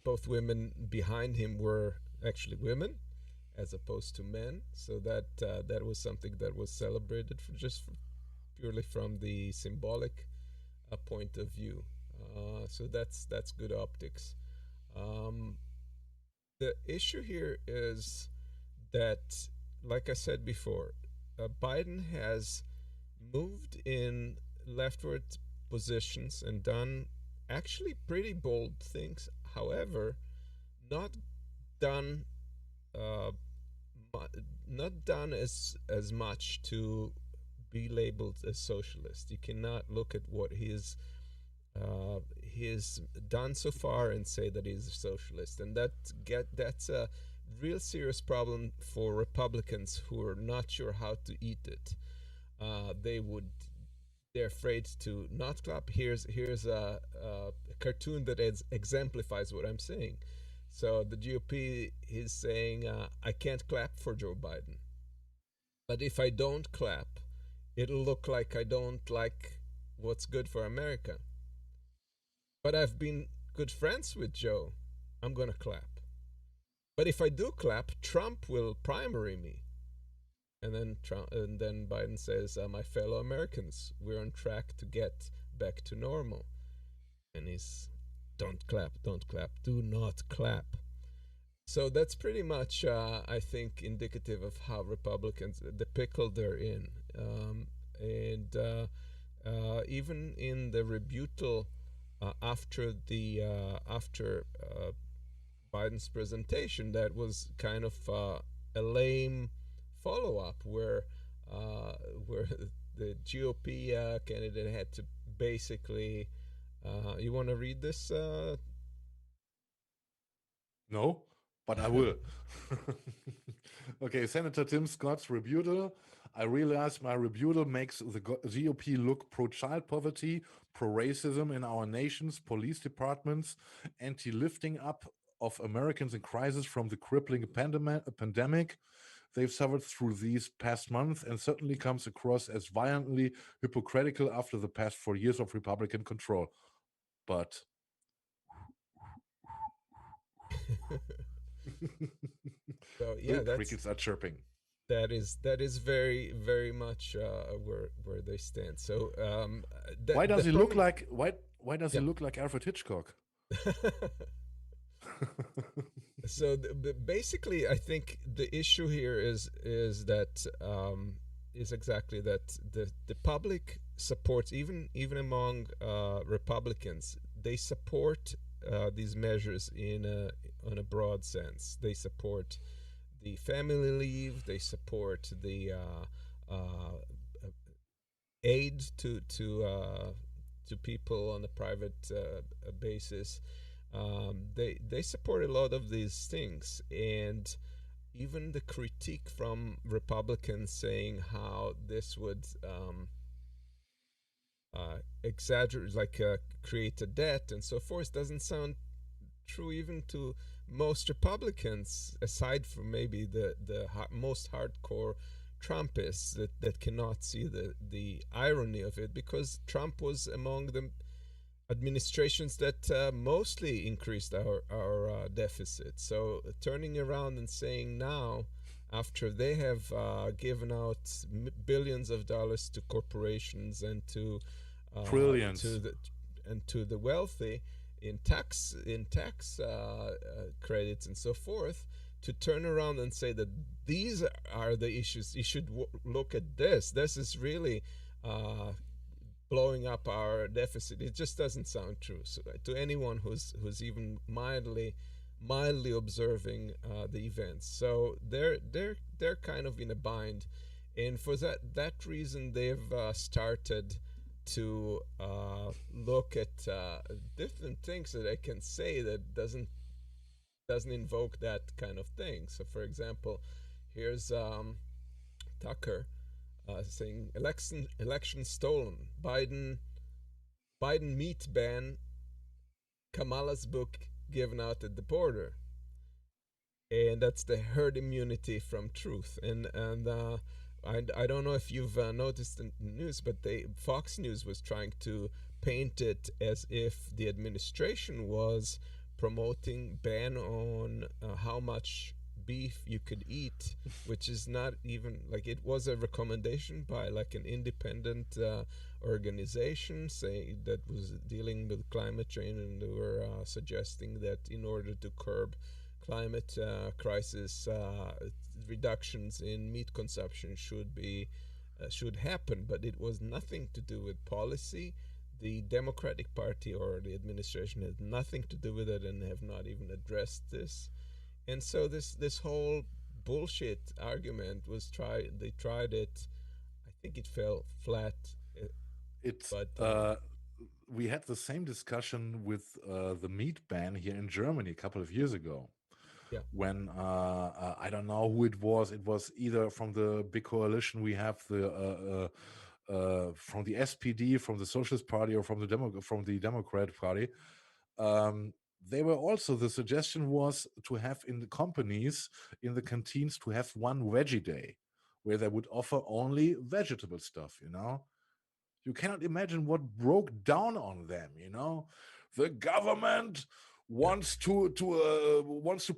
both women behind him were actually women, as opposed to men. So that was something that was celebrated purely from the symbolic point of view. So that's good optics. The issue here is that, like I said before, Biden has moved in leftward positions and done actually pretty bold things. However, not done not done as much to be labeled as socialist. You cannot look at what he's done so far and say that he's a socialist, and that's a real serious problem for Republicans who are not sure how to eat it. They're afraid to not clap. Here's a cartoon that exemplifies what I'm saying. So the GOP is saying, I can't clap for Joe Biden, but if I don't clap, it'll look like I don't like what's good for America. But I've been good friends with Joe. I'm gonna clap. But if I do clap, Trump will primary me. And then Biden says, my fellow Americans, we're on track to get back to normal. And he's, don't clap, do not clap. So that's pretty much, I think, indicative of how Republicans, the pickle they're in. Even in the rebuttal after Biden's presentation, that was kind of a lame follow-up, where the GOP candidate had to basically, you want to read this? No, but I will. Okay, Senator Tim Scott's rebuttal. I realize my rebuttal makes the GOP look pro-child poverty, pro-racism in our nation's police departments, anti-lifting up of Americans in crisis from the crippling pandemic they've suffered through these past months, and certainly comes across as violently hypocritical after the past 4 years of Republican control. But so yeah, crickets are chirping. That is very, very much where they stand. So why does he look like he look like Alfred Hitchcock? So basically, I think the issue here is that is exactly that the public supports, even among Republicans, they support these measures on a broad sense. They support the family leave. They support the aid to people on a private basis. They support a lot of these things, and even the critique from Republicans saying how this would exaggerate, like create a debt and so forth, doesn't sound true even to most Republicans, aside from maybe the most hardcore Trumpists that cannot see the irony of it, because Trump was among the administrations that mostly increased our deficit. So turning around and saying now, after they have given out billions of dollars to corporations and to trillions to the wealthy in tax credits and so forth, to turn around and say that these are the issues, you should look at this is really blowing up our deficit. It just doesn't sound true. So to anyone who's even mildly observing the events, so they're kind of in a bind, and for that reason they've started to look at different things that I can say that doesn't invoke that kind of thing. So for example, here's Tucker saying election stolen, Biden meat ban, Kamala's book given out at the border, and that's the herd immunity from truth. I don't know if you've noticed in the news, but Fox News was trying to paint it as if the administration was promoting ban on how much beef you could eat, which is not even like, it was a recommendation by like an independent organization saying that was dealing with climate change, and they were suggesting that in order to curb climate crisis, reductions in meat consumption should happen, but it was nothing to do with policy. The Democratic Party or the administration had nothing to do with it and have not even addressed this. And so this whole bullshit argument they tried it. I think it fell flat. We had the same discussion with the meat ban here in Germany a couple of years ago. Yeah. When I don't know who it was. It was either from the big coalition we have, from the SPD, from the Socialist Party, or from the Democratic Party. They were also, the suggestion was to have in the companies, in the canteens, to have one veggie day where they would offer only vegetable stuff. You cannot imagine what broke down on them. The government wants to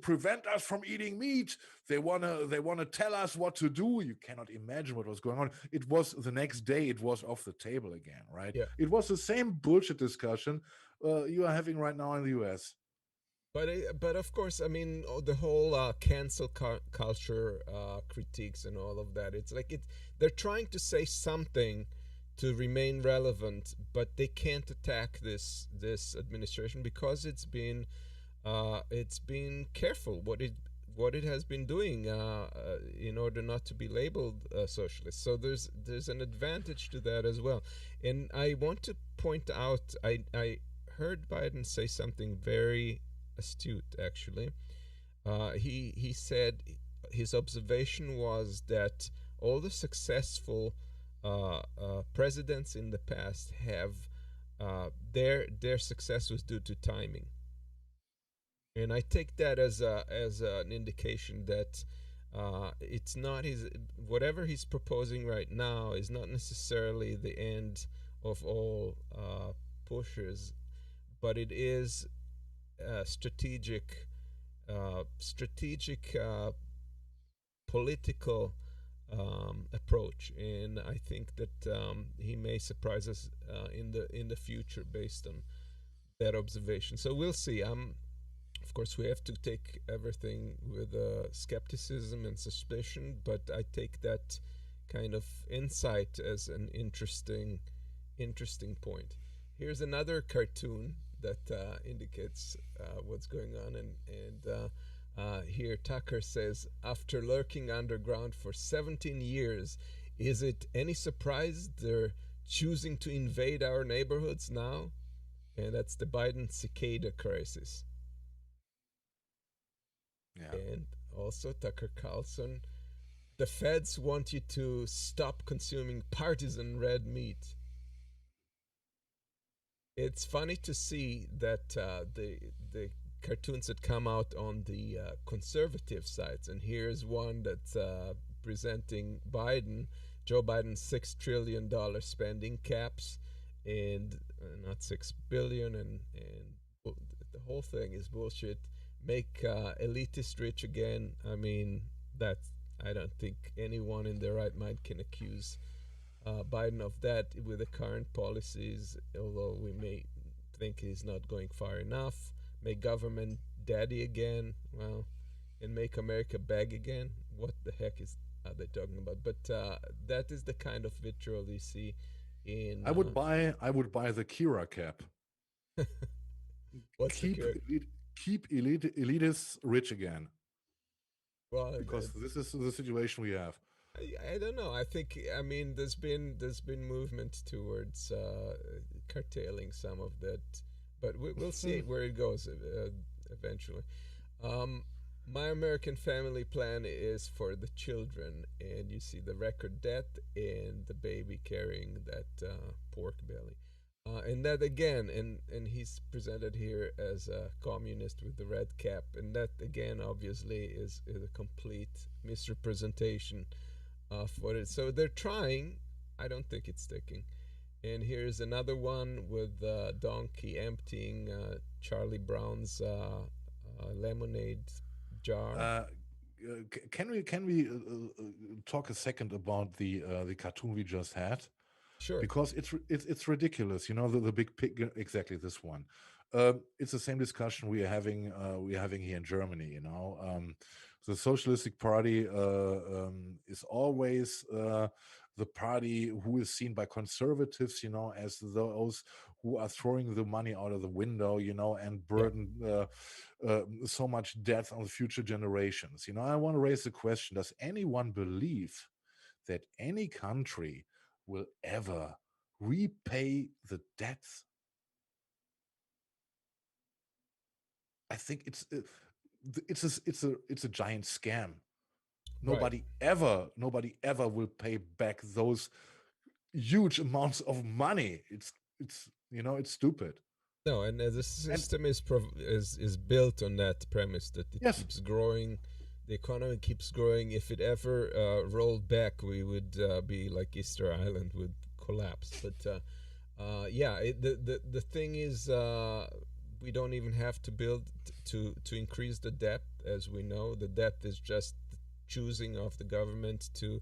prevent us from eating meat. They wanna tell us what to do. You cannot imagine what was going on. It was the next day. It was off the table again, right? Yeah. It was the same bullshit discussion you are having right now in the U.S. But of course, I mean, the whole cancel culture critiques and all of that. It's like they're trying to say something to remain relevant, but they can't attack this administration because it's been careful what it has been doing in order not to be labeled socialist. So there's an advantage to that as well. And I want to point out, I heard Biden say something very astute, actually. He said his observation was that all the successful presidents in the past have their success was due to timing, and I take that as an indication that it's not whatever he's proposing right now is not necessarily the end of all pushes, but it is strategic political approach, and I think that he may surprise us in the future based on that observation. So we'll see. Of course, we have to take everything with skepticism and suspicion, but I take that kind of insight as an interesting point. Here's another cartoon that indicates what's going on, and here Tucker says, after lurking underground for 17 years, is it any surprise they're choosing to invade our neighborhoods now? And that's the Biden cicada crisis. Yeah. And also Tucker Carlson, the feds want you to stop consuming partisan red meat. It's funny to see that the cartoons that come out on the conservative sides, and here's one that's presenting Joe Biden's $6 trillion spending caps, and not 6 billion, and the whole thing is bullshit. Make elitists rich again. I mean, I don't think anyone in their right mind can accuse Biden of that with the current policies, although we may think he's not going far enough. Make government daddy again, well, and make America beg again. What the heck are they talking about? But that is the kind of vitriol you see in. I would buy the Kira cap. What's keep elitists rich again. Well, because this is the situation we have. I don't know. I mean, there's been movement towards curtailing some of that, but we'll see where it goes eventually. My American Family Plan is for the children, and you see the record death and the baby carrying that pork belly. And that again, and he's presented here as a communist with the red cap, and that again, obviously, is a complete misrepresentation of what it is. So they're trying. I don't think it's sticking. And here's another one with Donkey emptying Charlie Brown's lemonade jar. Can we talk a second about the cartoon we just had? Sure. Because it's ridiculous, you know, the big pig, exactly this one. It's the same discussion we're having here in Germany. You know, the Socialistic Party is always the party who is seen by conservatives, you know, as those who are throwing the money out of the window, you know, and burden so much death on the future generations. You know, I want to raise the question: does anyone believe that any country will ever repay the debts? I think it's a giant scam. Nobody ever will pay back those huge amounts of money. It's you know, it's stupid. No, and the system is built on that premise that it keeps growing. The economy keeps growing. If it ever rolled back, we would be like Easter Island, would collapse. But the thing is, we don't even have to build to increase the debt. As we know, the debt is just the choosing of the government to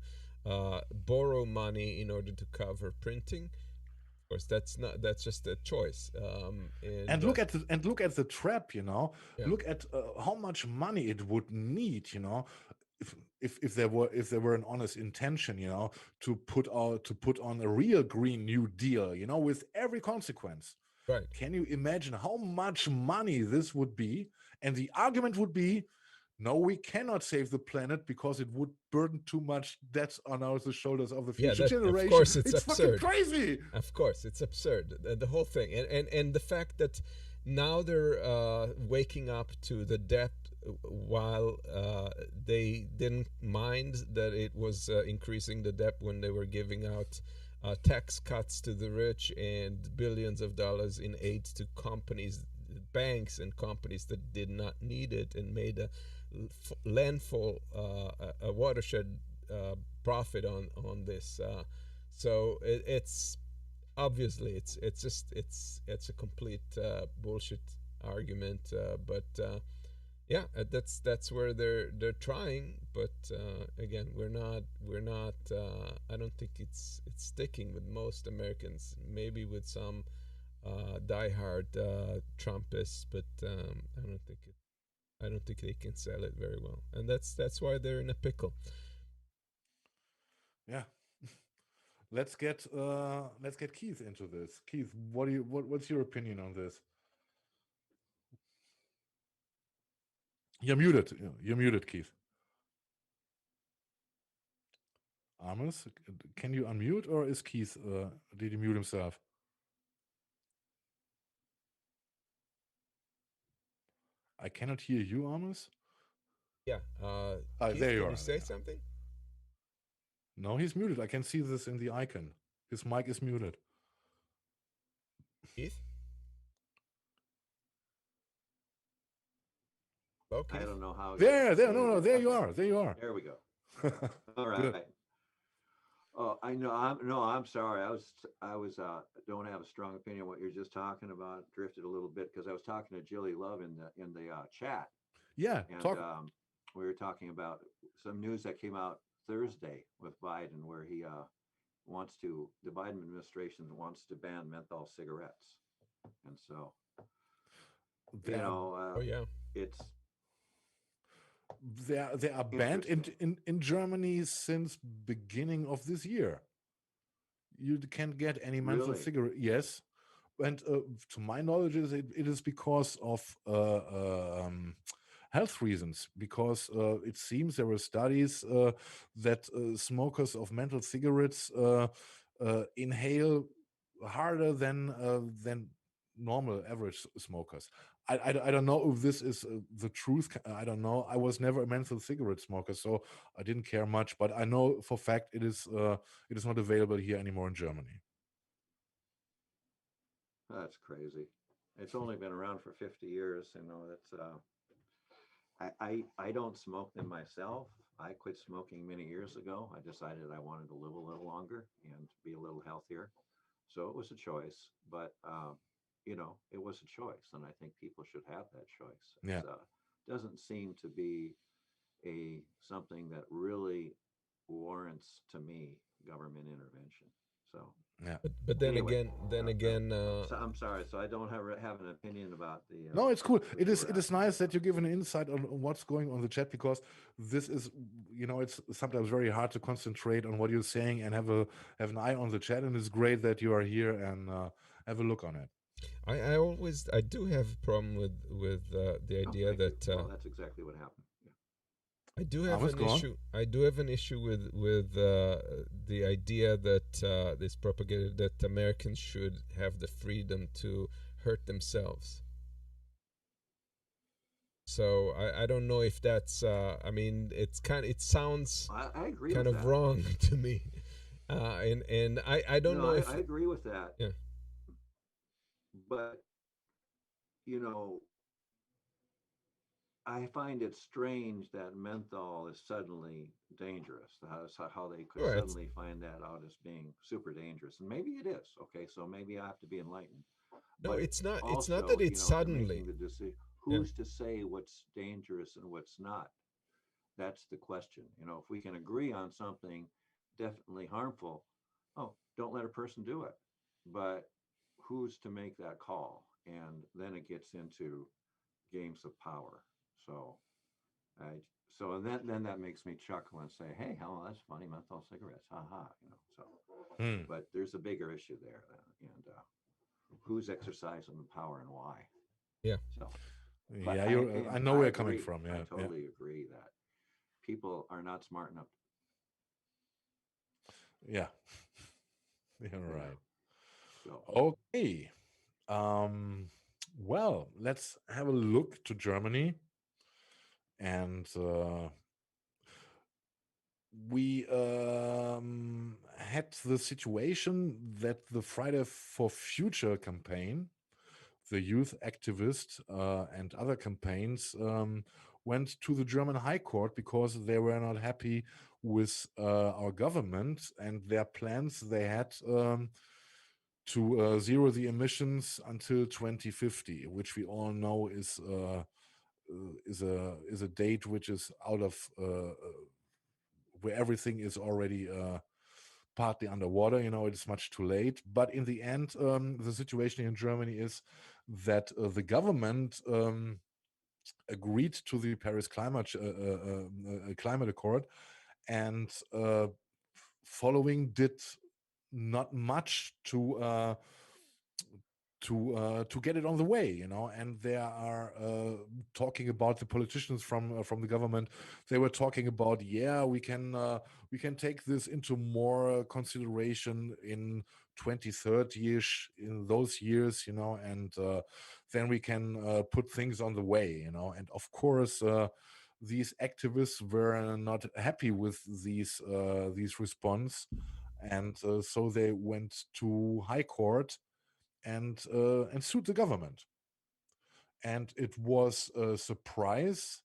borrow money in order to cover printing. Of course, that's just a choice. And look at the trap, you know. Yeah. Look at how much money it would need, you know, if there were an honest intention, you know, to put on a real Green New Deal, you know, with every consequence. Right. Can you imagine how much money this would be? And the argument would be, no, we cannot save the planet because it would burden too much debt on the shoulders of the future generation. Of course, it's fucking absurd. Crazy. Of course, it's absurd. The whole thing, and the fact that now they're waking up to the debt while they didn't mind that it was increasing the debt when they were giving out tax cuts to the rich and billions of dollars in aid to companies, banks and companies that did not need it, and made a landfall, a watershed profit on this. So it's obviously it's a complete bullshit argument. But that's where they're trying. But again, we're not. I don't think it's sticking with most Americans. Maybe with some diehard Trumpists, but I don't think they can sell it very well, and that's why they're in a pickle. Yeah. Let's get Keith into this. Keith, what's your opinion on this? You're muted. You're muted, Keith. Amos, can you unmute, or is Keith did he mute himself? I cannot hear you, Amos. Yeah. Keith, there you are. Can you say something? No, he's muted. I can see this in the icon. His mic is muted. Keith? Hello, Keith? I don't know how. There you are. There you are. There we go. All right. Good. Oh, I know. I'm sorry. I was don't have a strong opinion on what you're just talking about. Drifted a little bit because I was talking to Jilly Love in the chat. Yeah. And we were talking about some news that came out Thursday with Biden, where he the Biden administration wants to ban menthol cigarettes, and so it's. They are banned in Germany since beginning of this year. You can't get any menthol cigarette. Yes, and to my knowledge, it is because of health reasons. Because it seems there were studies that smokers of menthol cigarettes inhale harder than normal average smokers. I don't know if this is the truth. I don't know. I was never a menthol cigarette smoker, so I didn't care much. But I know for fact it is not available here anymore in Germany. That's crazy. It's only been around for 50 years. That's I don't smoke them myself. I quit smoking many years ago. I decided I wanted to live a little longer and be a little healthier. So it was a choice, but it was a choice, and I think people should have that choice. Yeah. It doesn't seem to be something that really warrants, to me, government intervention. So Yeah. But then anyway, again, so I'm sorry. So I don't have an opinion about the. No, it's cool. what It you is were it is asking nice about. that you give an insight on what's going on the chat, because this is, it's sometimes very hard to concentrate on what you're saying and have an eye on the chat, and it's great that you are here and have a look on it. I do have a problem with the idea Thank you. that Well, that's exactly what happened. Yeah. I do have Amos, an go on. issue. I do have an issue with the idea that this propagated that Americans should have the freedom to hurt themselves. So I don't know if that's I mean it sounds I agree kind with of that. wrong to me, and I don't know if I agree with that. Yeah. But I find it strange that menthol is suddenly dangerous. How they could Right. suddenly find that out as being super dangerous, and maybe it is. Okay, so maybe I have to be enlightened. No, But it's not. It's also, not that it's if they're suddenly. making the decision, who's to say what's dangerous and what's not? That's the question. If we can agree on something definitely harmful, don't let a person do it. But who's to make that call? And then it gets into games of power. So and then that makes me chuckle and say, hey, hell, that's funny, menthol cigarettes, haha. But there's a bigger issue there, and who's exercising the power and why. Yeah. So Yeah, I know where you're coming from. Yeah, I totally agree that people are not smart enough. Yeah. You're right. So. Okay. Well, let's have a look to Germany. And we had the situation that the Friday for Future campaign, the youth activist and other campaigns went to the German High Court because they were not happy with our government and their plans they had to zero the emissions until 2050, which we all know is a date which is out of where everything is already partly underwater. It's much too late. But in the end, the situation in Germany is that the government agreed to the Paris Climate Accord, and following did not much to get it on the way, and they are talking about the politicians from the government. They were talking about, we can take this into more consideration in 2030ish, in those years, and then we can put things on the way, and of course these activists were not happy with these response, and so they went to High Court and sued the government. And it was a surprise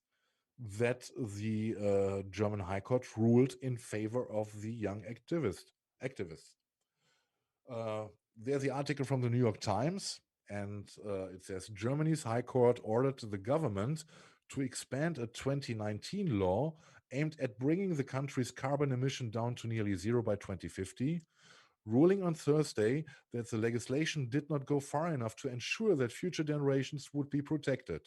that the German High Court ruled in favor of the young activists. There's the article from the New York Times, and it says Germany's High Court ordered the government to expand a 2019 law aimed at bringing the country's carbon emission down to nearly zero by 2050. Ruling on Thursday that the legislation did not go far enough to ensure that future generations would be protected.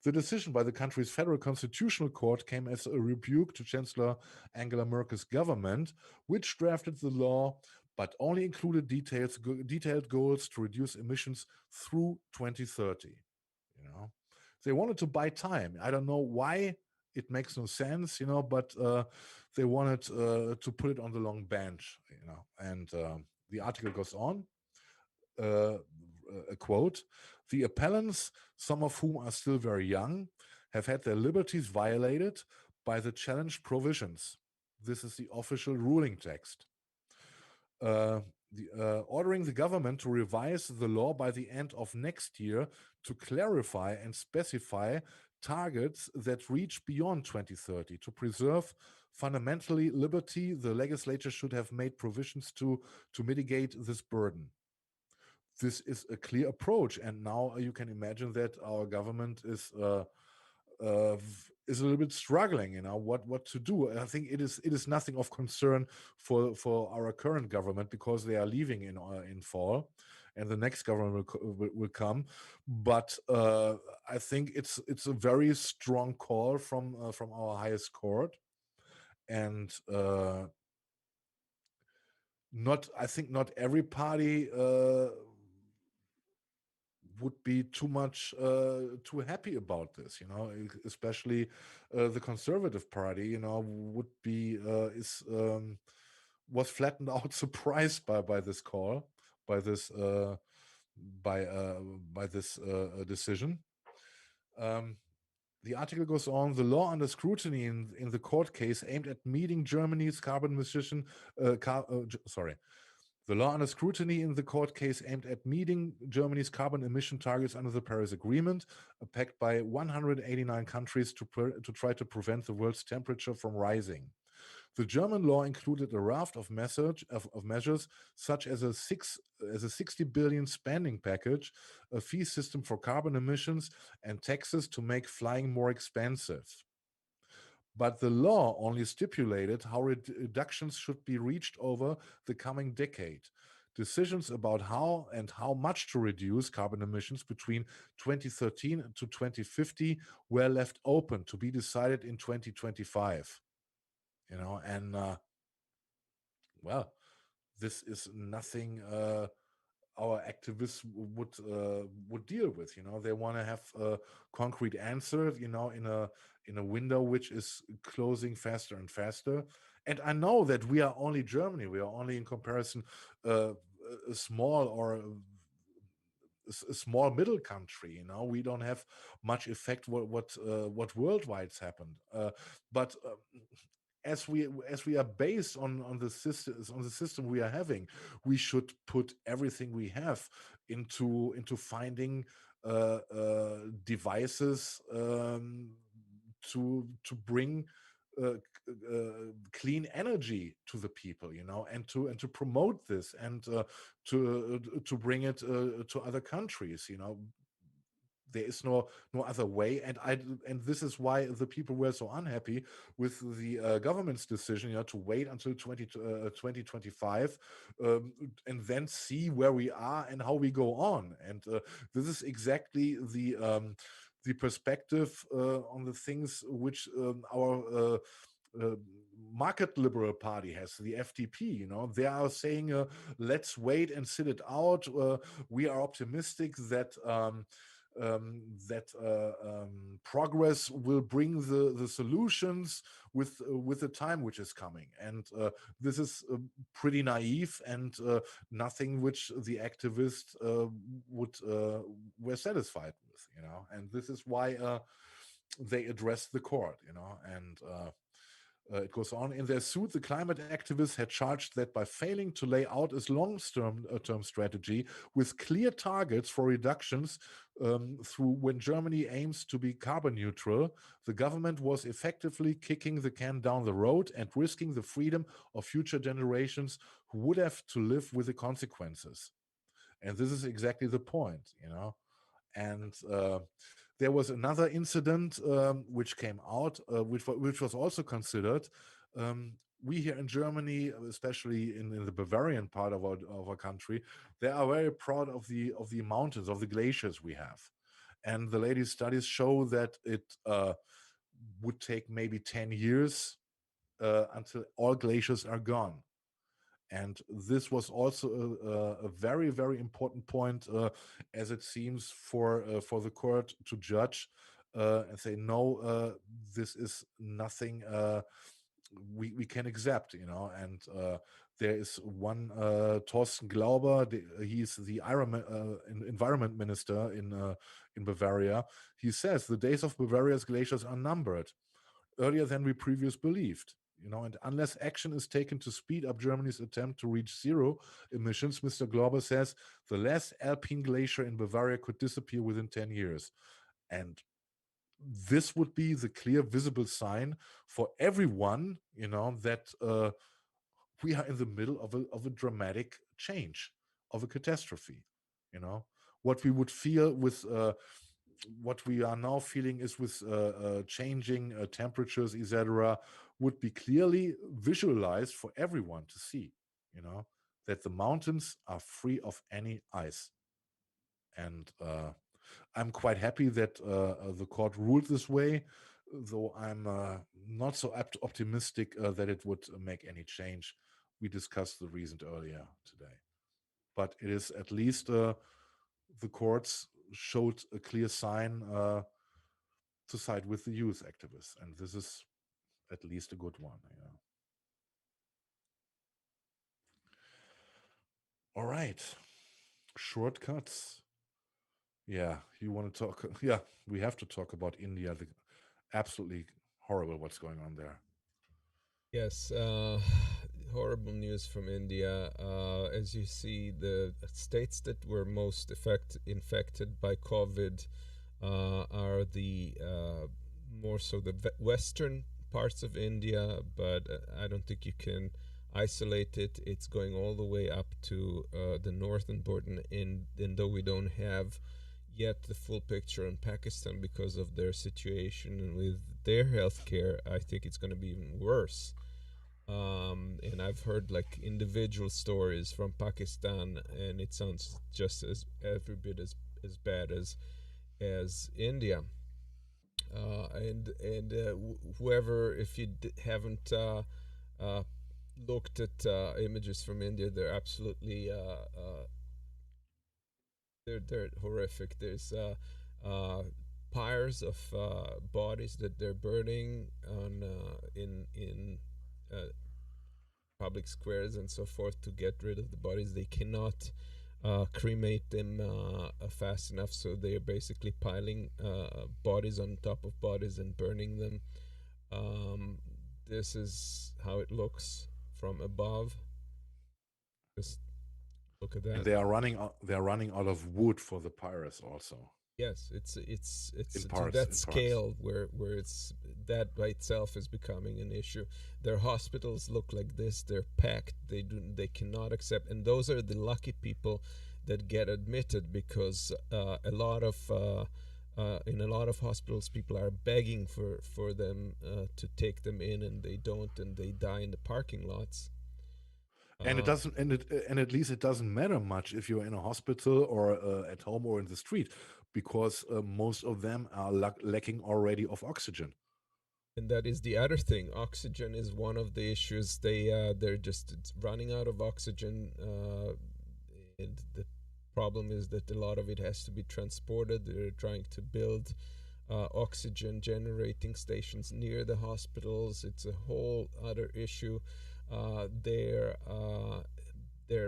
The decision by the country's Federal Constitutional Court came as a rebuke to Chancellor Angela Merkel's government, which drafted the law but only included detailed goals to reduce emissions through 2030. They wanted to buy time. I don't know why. It makes no sense, but they wanted to put it on the long bench, and the article goes on. A quote: the appellants, some of whom are still very young, have had their liberties violated by the challenged provisions. This is the official ruling text. ordering the government to revise the law by the end of next year to clarify and specify targets that reach beyond 2030 to preserve fundamentally liberty. The legislature should have made provisions to mitigate this burden. This is a clear approach, and now you can imagine that our government is a little bit struggling, what to do. I think it is nothing of concern for our current government, because they are leaving in fall, and the next government will come. But I think it's a very strong call from our highest court, and I think not every party would be too happy about this, especially the Conservative Party, would be was flattened out, surprised by this call, by this decision. The article goes on. The law under scrutiny in the court case aimed at meeting Germany's carbon emission. The law under scrutiny in the court case aimed at meeting Germany's carbon emission targets under the Paris Agreement, a pact by 189 countries to try to prevent the world's temperature from rising. The German law included a raft of measures, such as a 60 billion spending package, a fee system for carbon emissions, and taxes to make flying more expensive. But the law only stipulated how reductions should be reached over the coming decade. Decisions about how and how much to reduce carbon emissions between 2013 to 2050 were left open to be decided in 2025. Well, this is nothing our activists would deal with. They want to have a concrete answer, in a window which is closing faster and faster. And I know that we are only Germany. We are only, in comparison, a small middle country. We don't have much effect what worldwide's happened. But as we are based on the system we are having, we should put everything we have into finding devices to bring clean energy to the people, and to promote this, and to bring it to other countries. There is no other way, and this is why the people were so unhappy with the government's decision, to wait until 2025 and then see where we are and how we go on. And this is exactly the perspective on the things which our market liberal party has, the FDP. They are saying, let's wait and sit it out. We are optimistic that progress will bring the solutions with the time which is coming, and this is pretty naive, and nothing which the activists were satisfied with, and this is why they addressed the court, and it goes on. In their suit, the climate activists had charged that by failing to lay out a long-term strategy with clear targets for reductions through when Germany aims to be carbon neutral, the government was effectively kicking the can down the road and risking the freedom of future generations who would have to live with the consequences. And this is exactly the point, And there was another incident which came out, which was also considered. We here in Germany, especially in the Bavarian part of our country, they are very proud of the mountains, of the glaciers we have. And the latest studies show that it would take maybe 10 years until all glaciers are gone. And this was also a very, very important point, as it seems, for the court to judge and say, no, this is nothing we can accept, And there is one Thorsten Glauber, he's the environment minister in Bavaria. He says the days of Bavaria's glaciers are numbered, earlier than we previously believed. and unless action is taken to speed up Germany's attempt to reach zero emissions, Mr. Glauber says the last Alpine glacier in Bavaria could disappear within 10 years. And this would be the clear visible sign for everyone, that we are in the middle of a dramatic change, of a catastrophe. What we would feel with what we are now feeling is with changing temperatures, etc., would be clearly visualized for everyone to see, that the mountains are free of any ice. And I'm quite happy that the court ruled this way, though I'm not so optimistic that it would make any change. We discussed the reason earlier today. But it is at least the courts showed a clear sign to side with the youth activists. And this is at least a good one. All right. Shortcuts. Yeah, you want to talk? Yeah, we have to talk about India. Absolutely horrible what's going on there. Yes, horrible news from India. As you see, the states that were most infected by COVID are the more so the western parts of India, but I don't think you can isolate it. It's going all the way up to the northern border, and though we don't have yet the full picture in Pakistan because of their situation and with their healthcare, I think it's going to be even worse. And I've heard like individual stories from Pakistan, and it sounds just as every bit as bad as India. Whoever, if you haven't looked at images from India, they're absolutely they're horrific. There's pyres of bodies that they're burning on in public squares and so forth to get rid of the bodies. They cannot cremate them fast enough, so they're basically piling bodies on top of bodies and burning them. This is how it looks from above. Just look at that. And they are running out of wood for the pyres also. Yes, it's to parts, that scale where it's that by itself is becoming an issue. Their hospitals look like this. They're packed. They cannot accept, and those are the lucky people that get admitted, because a lot of in a lot of hospitals people are begging for them to take them in, and they don't, and they die in the parking lots. And it doesn't, and at least it doesn't matter much if you're in a hospital or at home or in the street, because most of them are lacking already of oxygen. And that is the other thing. Oxygen is one of the issues. They're just running out of oxygen, and the problem is that a lot of it has to be transported. They're trying to build oxygen generating stations near the hospitals. It's a whole other issue. They're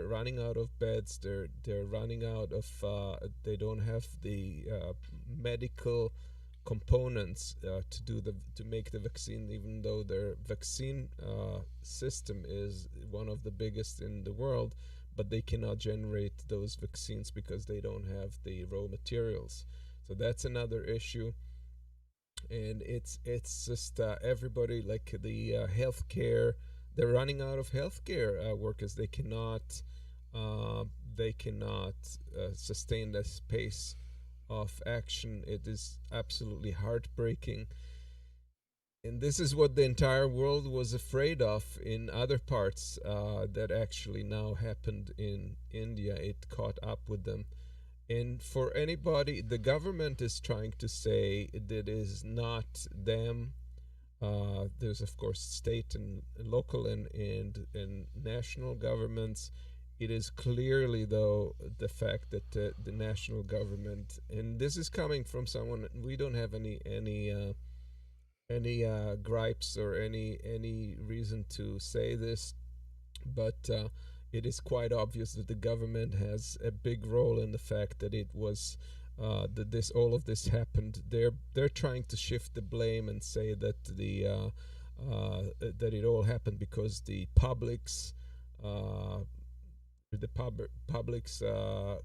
running out of beds. They're running out of. They don't have the medical components to make the vaccine, even though their vaccine system is one of the biggest in the world, but they cannot generate those vaccines because they don't have the raw materials. So that's another issue. And it's just everybody, like the healthcare, they're running out of healthcare workers. They cannot sustain this pace of action. It is absolutely heartbreaking. And this is what the entire world was afraid of in other parts that actually now happened in India. It caught up with them. And for anybody, the government is trying to say that is not them. There's of course state and local and national governments. It is clearly, though, the fact that the national government, and this is coming from someone, we don't have any gripes or any reason to say this, but it is quite obvious that the government has a big role in the fact that it was that all of this happened. They're trying to shift the blame and say that the that it all happened because the public's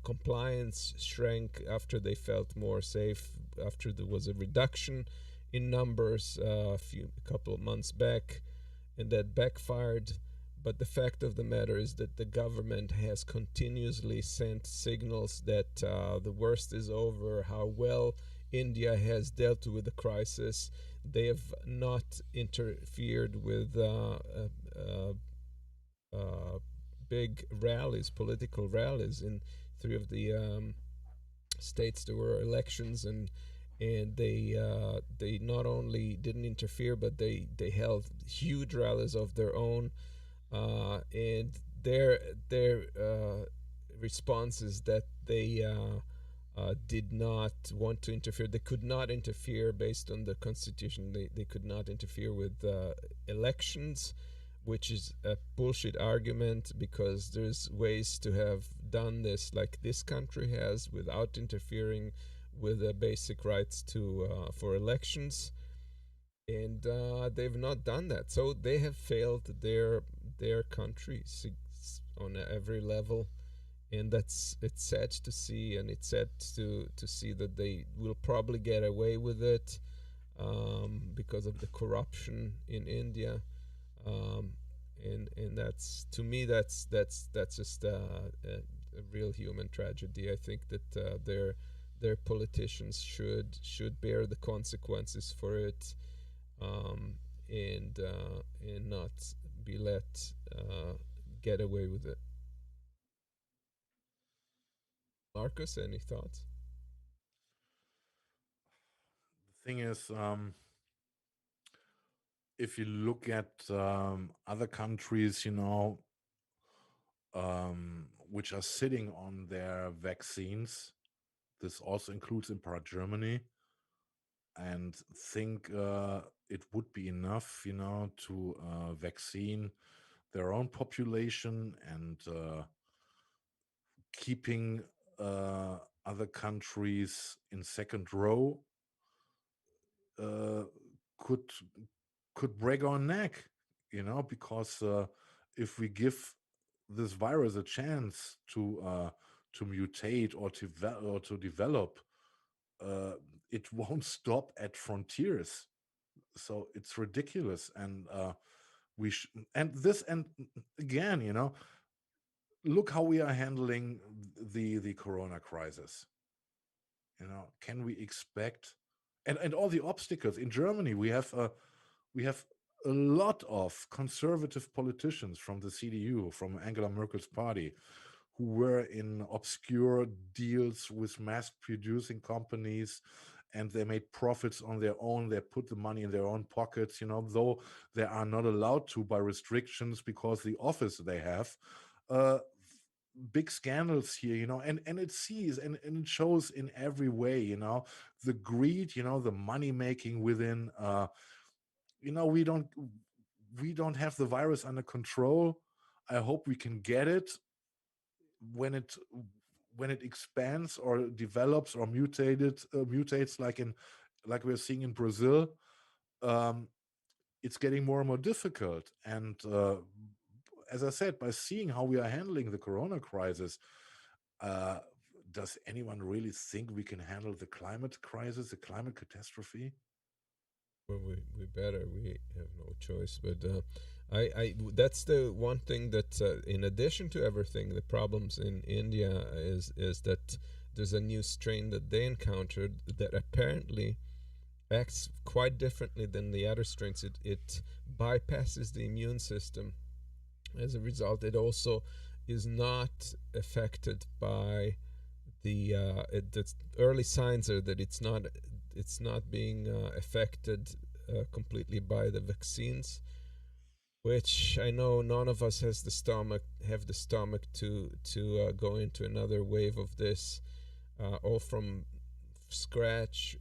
compliance shrank after they felt more safe, after there was a reduction in numbers a couple of months back, and that backfired. But the fact of the matter is that the government has continuously sent signals that the worst is over, how well India has dealt with the crisis. They have not interfered with big rallies, political rallies in 3 of the states. There were elections, and they not only didn't interfere, but they held huge rallies of their own, and their response is that they did not want to interfere. They could not interfere based on the constitution. They could not interfere with elections, which is a bullshit argument, because there's ways to have done this like this country has without interfering with the basic rights to for elections, and they've not done that. So they have failed their country on every level, and it's sad to see, and it's sad to see that they will probably get away with it because of the corruption in India. And that's, to me, that's just a real human tragedy. I think that their politicians should bear the consequences for it, and not be let get away with it. Markus, any thoughts? The thing is, if you look at other countries, which are sitting on their vaccines, this also includes in part Germany, and think it would be enough, to vaccine their own population, and keeping other countries in second row could break our neck, because if we give this virus a chance to mutate or to develop, it won't stop at frontiers. So it's ridiculous, and and again, look how we are handling the corona crisis. Can we expect, and all the obstacles in Germany? We have a lot of conservative politicians from the CDU, from Angela Merkel's party, who were in obscure deals with mass producing companies, and they made profits on their own. They put the money in their own pockets, though they are not allowed to by restrictions because the office they have. Big scandals here, and it sees and it shows in every way, the greed, the money making within. We don't have the virus under control. I hope we can get it when it expands or develops or mutates like we're seeing in Brazil. It's getting more and more difficult, and as I said, by seeing how we are handling the corona crisis, does anyone really think we can handle the climate crisis, the climate catastrophe? Well, we better. We have no choice. But I that's the one thing that, in addition to everything, the problems in India is that there's a new strain that they encountered that apparently acts quite differently than the other strains. It bypasses the immune system. As a result, it also is not affected by the early signs are that it's not being affected completely by the vaccines, which I know none of us have the stomach to go into another wave of this, all from scratch,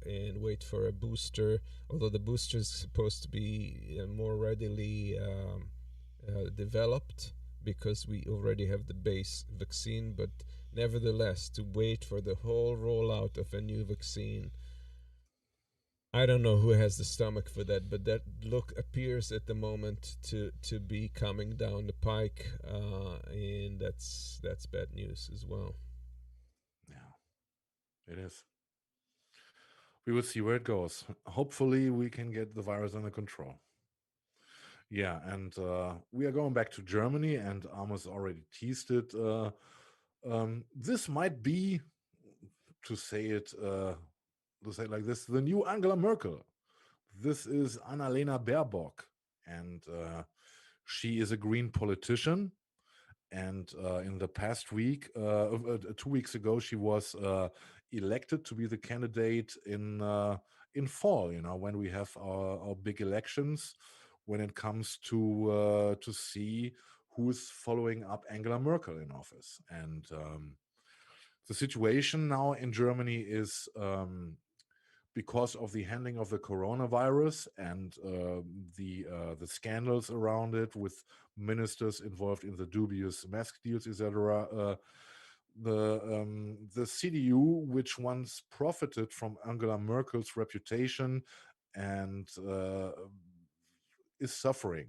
and wait for a booster, although the booster is supposed to be more readily developed because we already have the base vaccine. But nevertheless, to wait for the whole rollout of a new vaccine, I don't know who has the stomach for that, but that look appears at the moment to be coming down the pike, and that's bad news as well. Yeah, it is. We will see where it goes. Hopefully, we can get the virus under control. Yeah, and we are going back to Germany, and Amos already teased it. This might be, to say it like this, the new Angela Merkel. This is Annalena Baerbock, and she is a Green politician. And in the past week, 2 weeks ago, she was elected to be the candidate in fall. You know, when we have our big elections, when it comes to see who's following up Angela Merkel in office. And the situation now in Germany is because of the handling of the coronavirus and the scandals around it, with ministers involved in the dubious mask deals, etc. The CDU, which once profited from Angela Merkel's reputation and is suffering.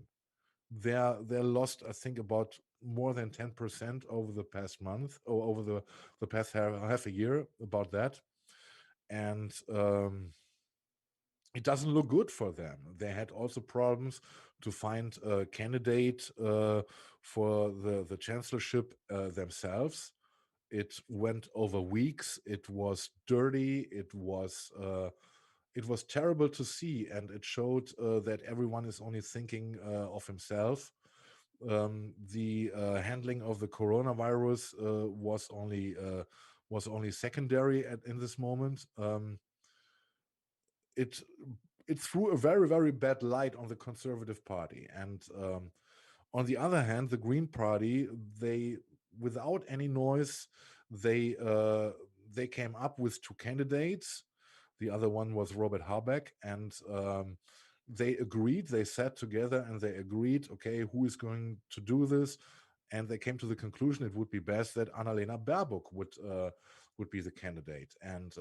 They're lost, I think, about more than 10% over the past month, or over the past half a year, about that. And it doesn't look good for them. They had also problems to find a candidate for the chancellorship themselves. It went over weeks. It was dirty. It was terrible to see, and it showed that everyone is only thinking of himself. The handling of the coronavirus was only secondary in this moment. It threw a very, very bad light on the Conservative Party. And on the other hand, the Green Party, they, without any noise, they came up with two candidates. The other one was Robert Habeck, and they agreed. They sat together and they agreed, okay, who is going to do this? And they came to the conclusion it would be best that Annalena Baerbock would be the candidate. And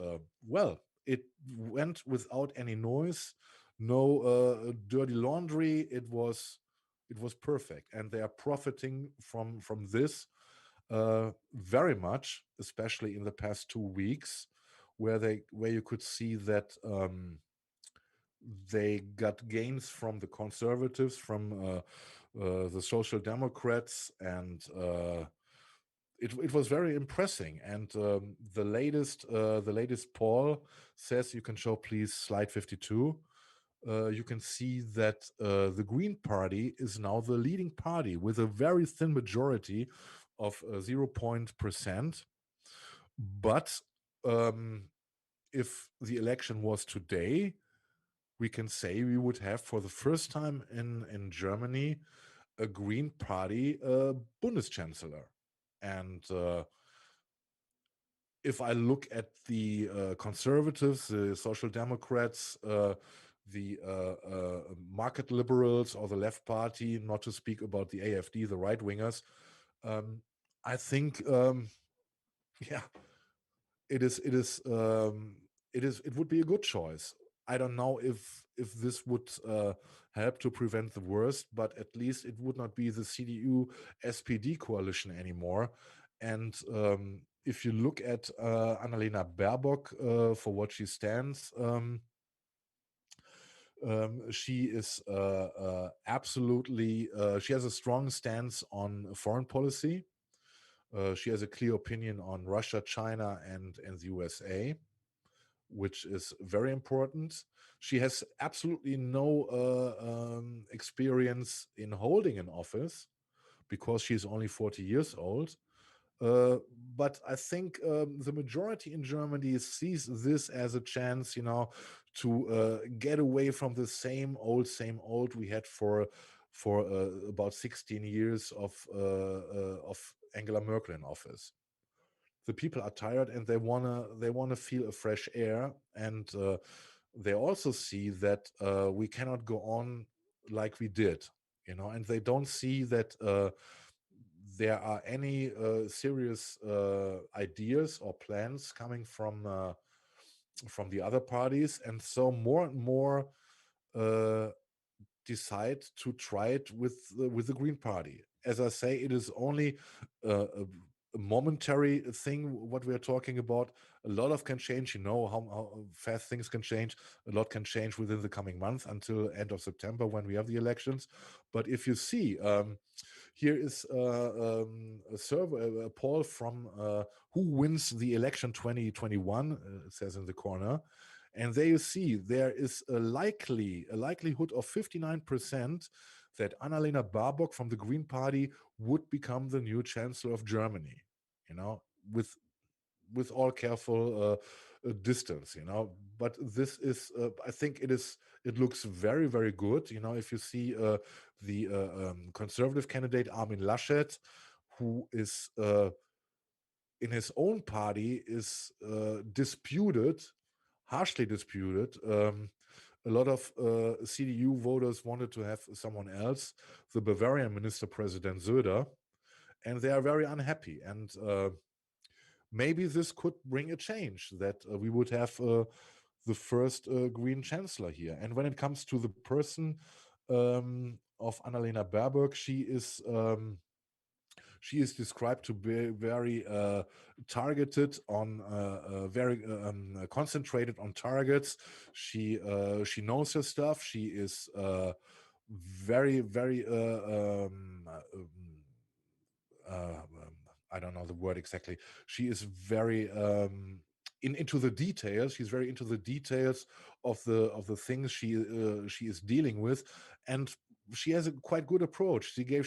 well, it went without any noise, no dirty laundry. It was perfect, and they are profiting from this very much, especially in the past 2 weeks, where you could see that they got gains from the conservatives, from the Social Democrats, and it was very impressive. And the latest poll says, you can show please slide 52. You can see that the Green Party is now the leading party with a very thin majority of 0%. But if the election was today, we can say we would have, for the first time in Germany, a Green Party Bundeschancellor. And if I look at the conservatives, the Social Democrats, the market liberals, or the left party, not to speak about the AfD, the right wingers, I think, yeah, it would be a good choice. I don't know if this would help to prevent the worst, but at least it would not be the CDU SPD coalition anymore. And if you look at Annalena Baerbock for what she stands, she is absolutely, she has a strong stance on foreign policy. She has a clear opinion on Russia, China, and the USA, which is very important. She has absolutely no experience in holding an office because she's only 40 years old. But I think the majority in Germany sees this as a chance, to get away from the same old we had for about 16 years of Angela Merkel in office. The people are tired, and they wanna feel a fresh air, and they also see that we cannot go on like we did, and they don't see that there are any serious ideas or plans coming from the other parties, and so more and more decide to try it with the Green Party. As I say, it is only a momentary thing what we are talking about. A lot of can change. You know how fast things can change. A lot can change within the coming month until end of September when we have the elections. But if you see, here is a survey, a poll from who wins the election 2021. It says in the corner. And there you see there is a likelihood of 59% that Annalena Baerbock from the Green Party would become the new Chancellor of Germany, you know, with all careful distance, you know. But this is, I think it looks very, very good. You know, if you see the conservative candidate Armin Laschet, who is in his own party is disputed, harshly disputed. A lot of CDU voters wanted to have someone else, the Bavarian Minister President Söder, and they are very unhappy. And maybe this could bring a change, that we would have the first Green Chancellor here. And when it comes to the person of Annalena Baerbock, she is described to be very targeted on, very concentrated on targets. She knows her stuff. She is very, very I don't know the word exactly. She is very into the details. She's very into the details of the things she is dealing with, and she has a quite good approach. She gave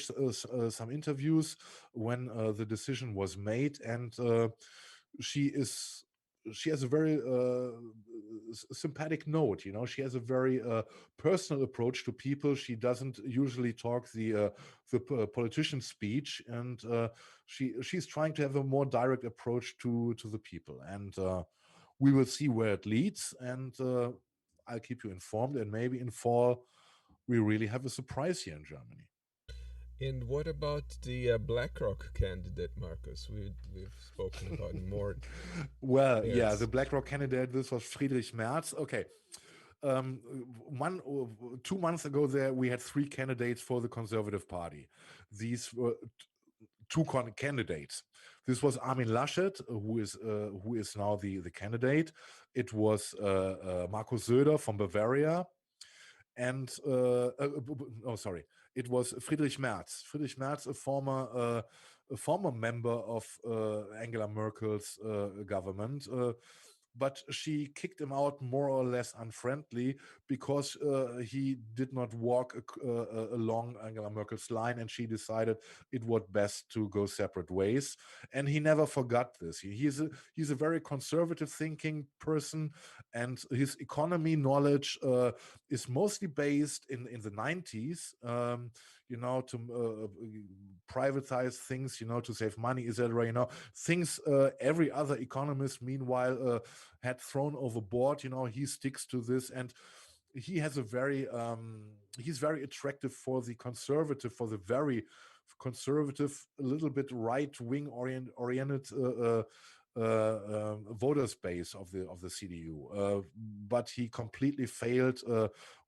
some interviews when the decision was made, and she has a very sympathetic note. You know, she has a very personal approach to people. She doesn't usually talk the politician speech, and she's trying to have a more direct approach to the people. And we will see where it leads, and I'll keep you informed. And maybe in fall we really have a surprise here in Germany. And what about the BlackRock candidate, Markus? We've spoken about more. Well, yeah, the BlackRock candidate, this was Friedrich Merz. Okay. 2 months ago there we had 3 candidates for the Conservative Party. These were two candidates. This was Armin Laschet, who is now the candidate. It was Markus Söder from Bavaria, and it was Friedrich Merz. Friedrich Merz, a former member of Angela Merkel's government. But she kicked him out more or less unfriendly because he did not walk along Angela Merkel's line, and she decided it was best to go separate ways. And he never forgot this. He's a very conservative thinking person, and his economy knowledge is mostly based in the 90s. You know, to privatize things, you know, to save money, etc. You know, things every other economist, meanwhile, had thrown overboard. You know, he sticks to this, and he has a very he's very attractive for the conservative, for the very conservative, a little bit right-wing oriented voter space of the CDU, but he completely failed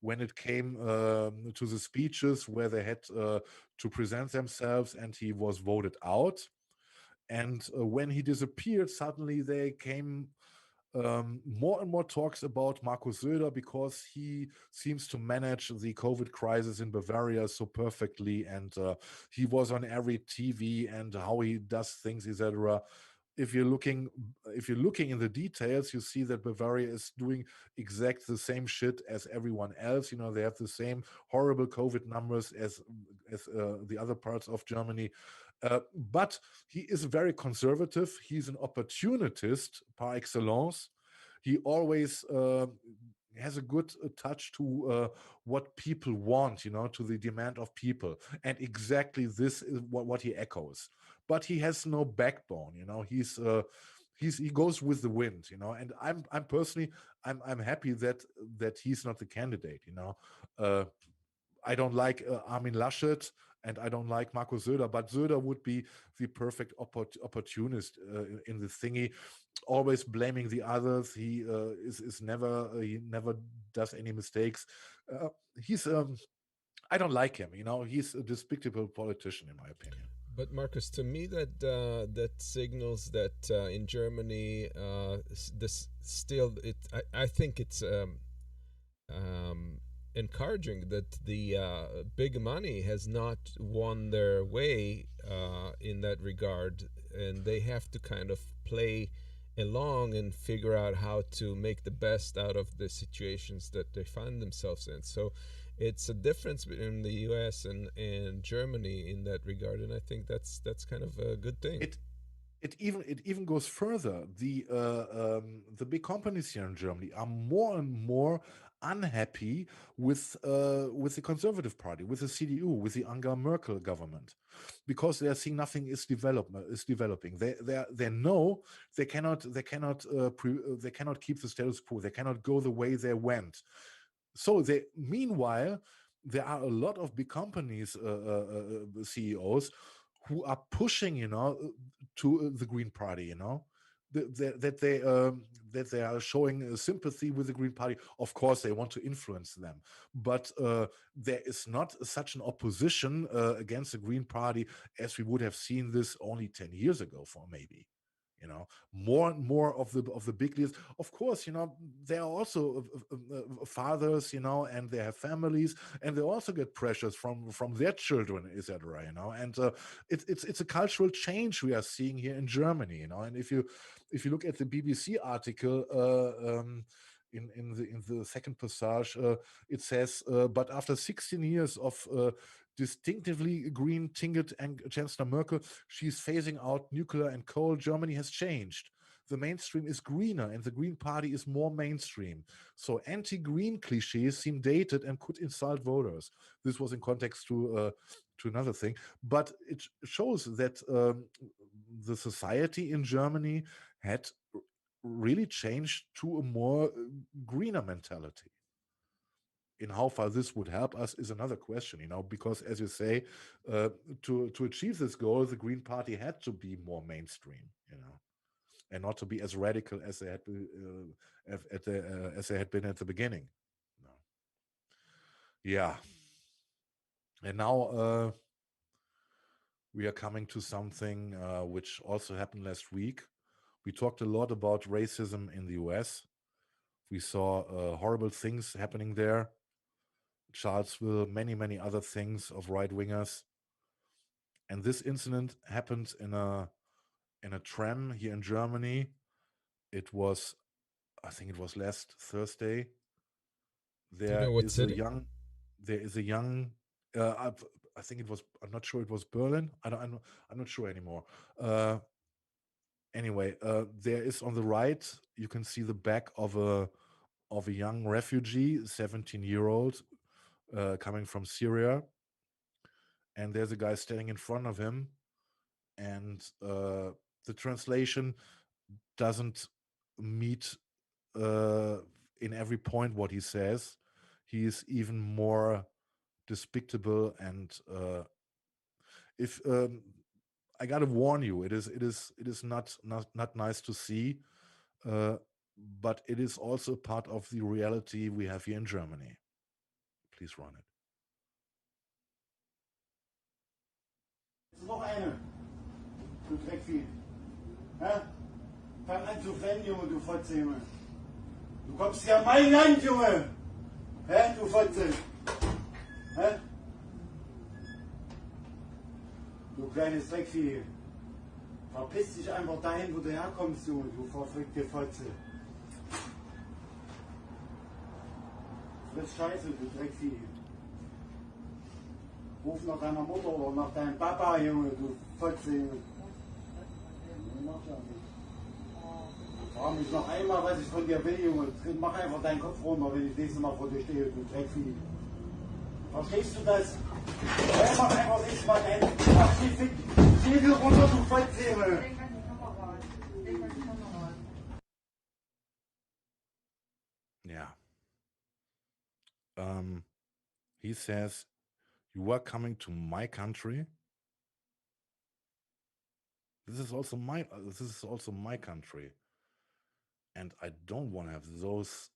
when it came to the speeches where they had to present themselves, and he was voted out. And when he disappeared, suddenly there came more and more talks about Markus Söder, because he seems to manage the COVID crisis in Bavaria so perfectly, and he was on every TV and how he does things, etc. If you're looking in the details, you see that Bavaria is doing exact the same shit as everyone else. You know, they have the same horrible COVID numbers as the other parts of Germany. But he is very conservative. He's an opportunist par excellence. He always has a good touch to what people want, you know, to the demand of people. And exactly this is what he echoes. But he has no backbone, you know. He goes with the wind, you know. And I'm personally happy that he's not the candidate, you know. I don't like Armin Laschet, and I don't like Markus Söder, but Söder would be the perfect opportunist in the thingy, always blaming the others. He he never does any mistakes. He's I don't like him. He's a despicable politician, in my opinion. But Marcus, to me, that signals that in Germany, I think it's encouraging that the big money has not won their way in that regard, and they have to kind of play along and figure out how to make the best out of the situations that they find themselves in. So it's a difference between the US and Germany in that regard, and I think that's kind of a good thing. It even goes further. The big companies here in Germany are more and more unhappy with the Conservative Party, with the CDU, with the Angela Merkel government, because they are seeing nothing is developing. They know they cannot keep the status quo. They cannot go the way they went. So meanwhile, there are a lot of big companies, CEOs, who are pushing, to the Green Party, that they are showing sympathy with the Green Party. Of course, they want to influence them, but there is not such an opposition against the Green Party as we would have seen this only 10 years ago, for maybe. More and more of the big leaders, of course, they are also fathers, and they have families, and they also get pressures from their children, etc. And it's a cultural change we are seeing here in Germany, and if you look at the BBC article in the second passage, it says, but after 16 years of distinctively green tinged and Chancellor Merkel, she's phasing out nuclear and coal. Germany has changed. The mainstream is greener and the Green Party is more mainstream. So anti-green cliches seem dated and could insult voters. This was in context to another thing, but it shows that the society in Germany had really changed to a more greener mentality. In how far this would help us is another question, because as you say, to achieve this goal, the Green Party had to be more mainstream, and not to be as radical as they had been at the beginning. Yeah. And now we are coming to something which also happened last week. We talked a lot about racism in the US. We saw horrible things happening there. Charlottesville, many other things of right-wingers. And this incident happened in a tram here in Germany. I think it was last Thursday. There is a young, I think it was, I'm not sure it was Berlin. I'm not sure anymore. Anyway, there is on the right, you can see the back of a young refugee, 17-year-old, coming from Syria, and there's a guy standing in front of him, and the translation doesn't meet in every point what he says. He is even more despicable, and if I gotta warn you, it is not nice to see, but it is also part of the reality we have here in Germany. Please run it. Noch eine. Du Dreckvieh. Hä? Fang an zu flennen, Junge, du Fotze, Junge. Du kommst ja mein Land, Junge. Hä, du Fotze. Hä? Du kleines Dreckvieh. Verpiss dich einfach dahin, wo du herkommst, du verfrückte Fotze. Friss Scheiße, du Dreckvieh. Ruf nach deiner Mutter oder nach deinem Papa, Junge, du Fotze, Junge. Nee, mach ja nicht. Frag mich noch einmal, was ich von dir will, Junge. Mach einfach deinen Kopf runter, wenn ich nächstes Mal vor dir stehe, du Dreckvieh. Verstehst du das? Ja, mach einfach nächstes Mal deinen Schädel runter, du Fotze, Junge. Yeah. He says, You are coming to my country. This is also my country, and I don't want to have those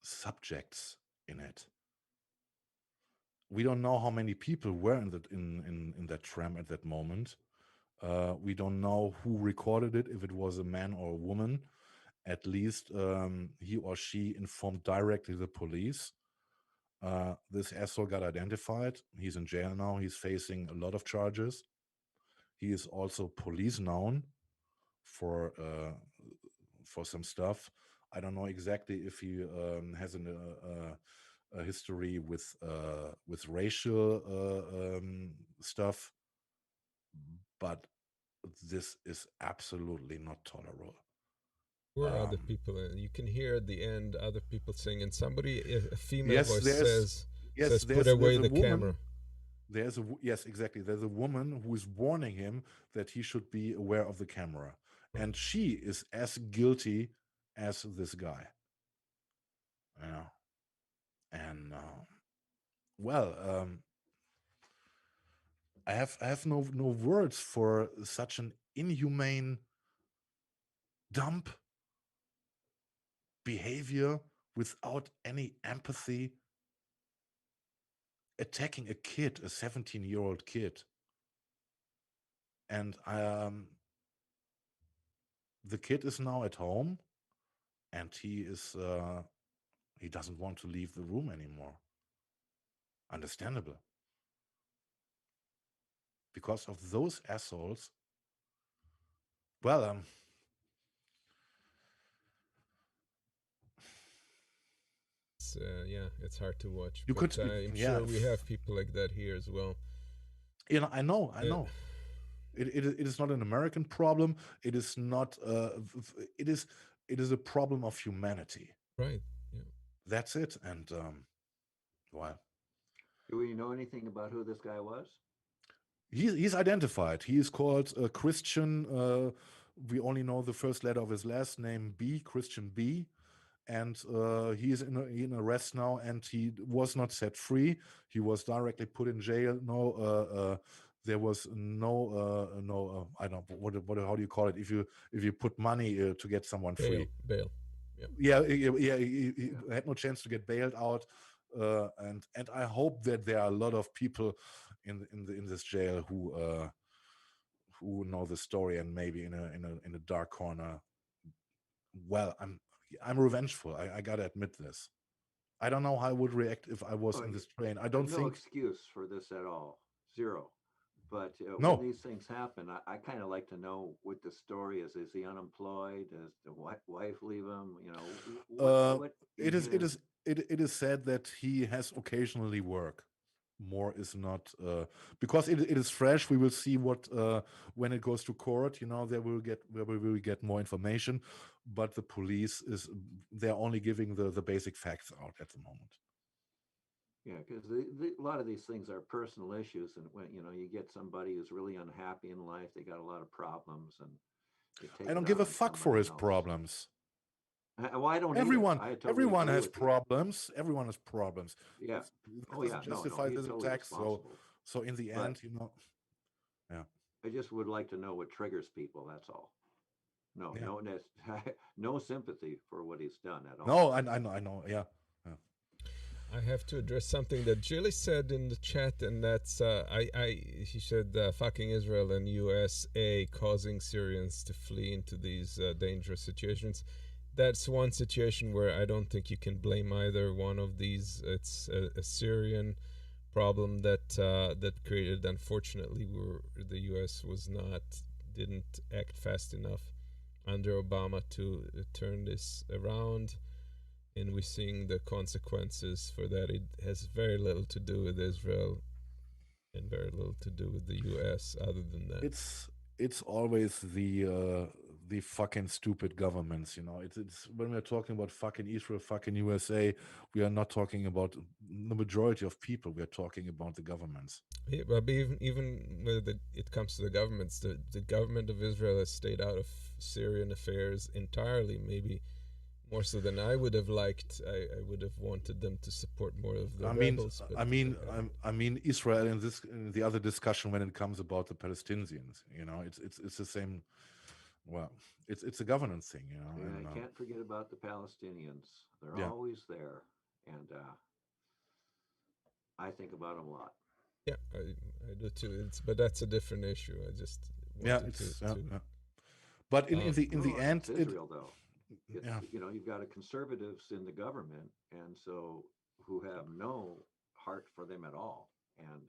subjects in it. We don't know how many people were in that tram at that moment. We don't know who recorded it, if it was a man or a woman. At least he or she informed directly the police. This asshole got identified. He's in jail now. He's facing a lot of charges. He is also police known for some stuff. I don't know exactly if he has a history with racial stuff, but this is absolutely not tolerable. Or other people, and you can hear at the end other people saying, and somebody, a female voice says, "Put away the camera." Yes, exactly. There's a woman who is warning him that he should be aware of the camera, and she is as guilty as this guy. Yeah, and I have no words for such an inhumane, dumb behavior without any empathy, attacking a kid, a 17-year-old kid. And the kid is now at home, and he doesn't want to leave the room anymore. Understandable. Because of those assholes. Well, it's hard to watch. You could, I'm sure we have people like that here as well. You know, I know. It is not an American problem. It is not. It is a problem of humanity. Right. Yeah. That's it. And well. Do we know anything about who this guy was? He's identified. He is called Christian. We only know the first letter of his last name, B. Christian B. And he is in arrest now, and he was not set free. He was directly put in jail. No, there was no. I don't know how do you call it if you put money to get someone free. Bail. Yeah. He had no chance to get bailed out. And I hope that there are a lot of people in this jail who know the story, and maybe in a dark corner. Well, I'm revengeful. I gotta admit this. I don't know how I would react if I was in this train. I don't think no excuse for this at all. Zero. But no. When these things happen, I kind of like to know what the story is. Is he unemployed? Does the wife leave him? You know, It is said that he has occasionally work. More is not because it is fresh. We will see what when it goes to court. You know, we will get more information. But the police they're only giving the basic facts out at the moment. Yeah, because a lot of these things are personal issues, and when you get somebody who's really unhappy in life, they got a lot of problems, and I don't give a fuck for his problems. Well, I don't. Everyone has with problems. Everyone has problems. Yeah. Justify this totally attack. So in the end, yeah. I just would like to know what triggers people. That's all. No sympathy for what he's done at all. No, I know. Yeah. I have to address something that Julie said in the chat, and that's she said fucking Israel and USA causing Syrians to flee into these dangerous situations. That's one situation where I don't think you can blame either one of these. It's a Syrian problem that created, unfortunately, where the US didn't act fast enough under Obama to turn this around. And we're seeing the consequences for that. It has very little to do with Israel and very little to do with the U.S. other than that. It's always the fucking stupid governments, you know. It's when we're talking about fucking Israel, fucking USA, we are not talking about the majority of people. We are talking about the governments. Yeah, but even when it comes to the governments, the government of Israel has stayed out of Syrian affairs entirely, maybe more so than I would have liked. I would have wanted them to support more of the I mean, rebels. But I mean, Israel in the other discussion when it comes about the Palestinians, it's the same. Well, it's a governance thing, And I can't forget about the Palestinians. They're always there, and I think about them a lot. Yeah, I do too. But that's a different issue. I just wanted to. But in the end, Israel though, you've got conservatives in the government, and so who have no heart for them at all, and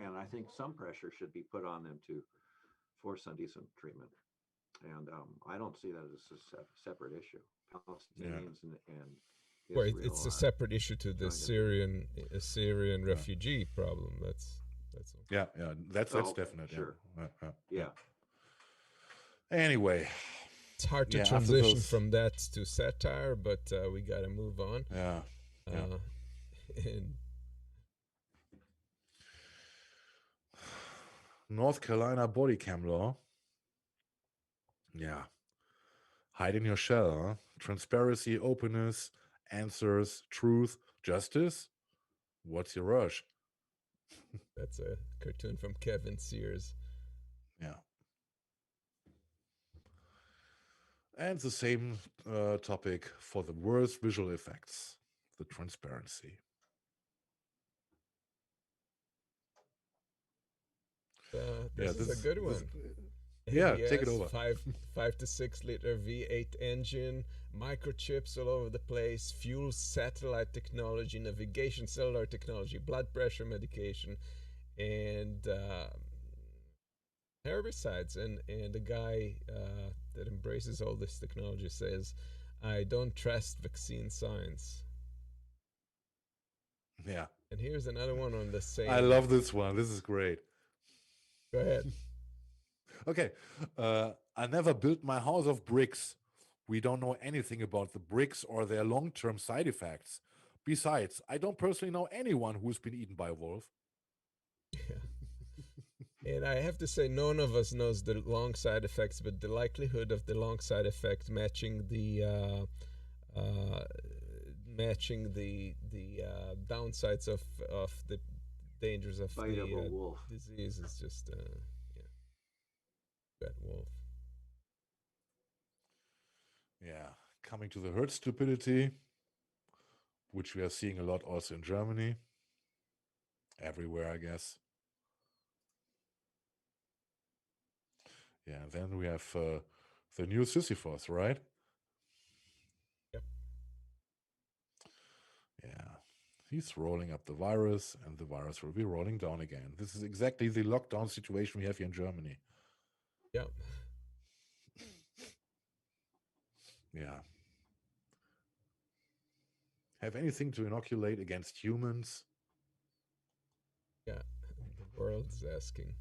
and I think some pressure should be put on them to force some decent treatment, and I don't see that as a separate issue. Palestinians and well, it's a separate issue to the Syrian refugee problem. That's that's definite. Sure. Yeah. Anyway, it's hard to transition from that to satire, but we got to move on. And North Carolina body cam law. Yeah. Hide in your shell, huh? Transparency, openness, answers, truth, justice. What's your rush? That's a cartoon from Kevin Sears. Yeah. And the same topic for the worst visual effects, the transparency. This is a good one. Take it over. 5 to 6 liter V8 engine, microchips all over the place, fuel, satellite technology, navigation, cellular technology, blood pressure medication, and herbicides. And the guy that embraces all this technology says, "I don't trust vaccine science." Yeah. And here's another one on the same. I love this one. This is great. Go ahead. Okay. I never built my house of bricks. We don't know anything about the bricks or their long-term side effects. Besides, I don't personally know anyone who's been eaten by a wolf. Yeah. And I have to say, none of us knows the long side effects, but the likelihood of the long side effect matching the downsides of the dangers of Bite of a wolf disease is just that wolf. Yeah, coming to the herd stupidity, which we are seeing a lot also in Germany, everywhere, I guess. Yeah, and then we have the new Sisyphus, right? Yep. Yeah, he's rolling up the virus, and the virus will be rolling down again. This is exactly the lockdown situation we have here in Germany. Yeah. Yeah. Have anything to inoculate against humans? Yeah, the world's asking.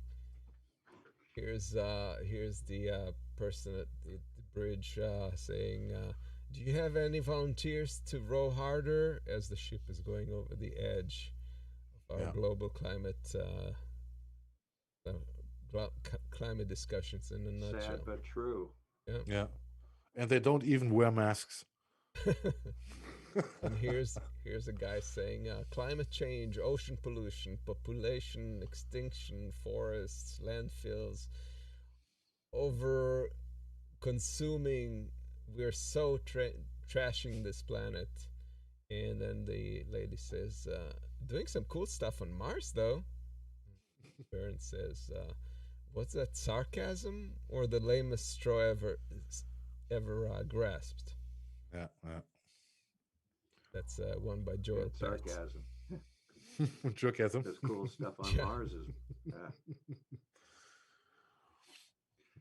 Here's the person at the bridge saying, "Do you have any volunteers to row harder?" as the ship is going over the edge of our global climate climate discussions in a nutshell. Sad but true. Yeah. And they don't even wear masks. And here's a guy saying, climate change, ocean pollution, population extinction, forests, landfills, over consuming. We're so trashing this planet. And then the lady says, doing some cool stuff on Mars, though. Baron says, what's that, sarcasm or the lamest straw ever grasped? Yeah. That's one by Joel Pett. Sarcasm. Sarcasm. This cool stuff on Mars is,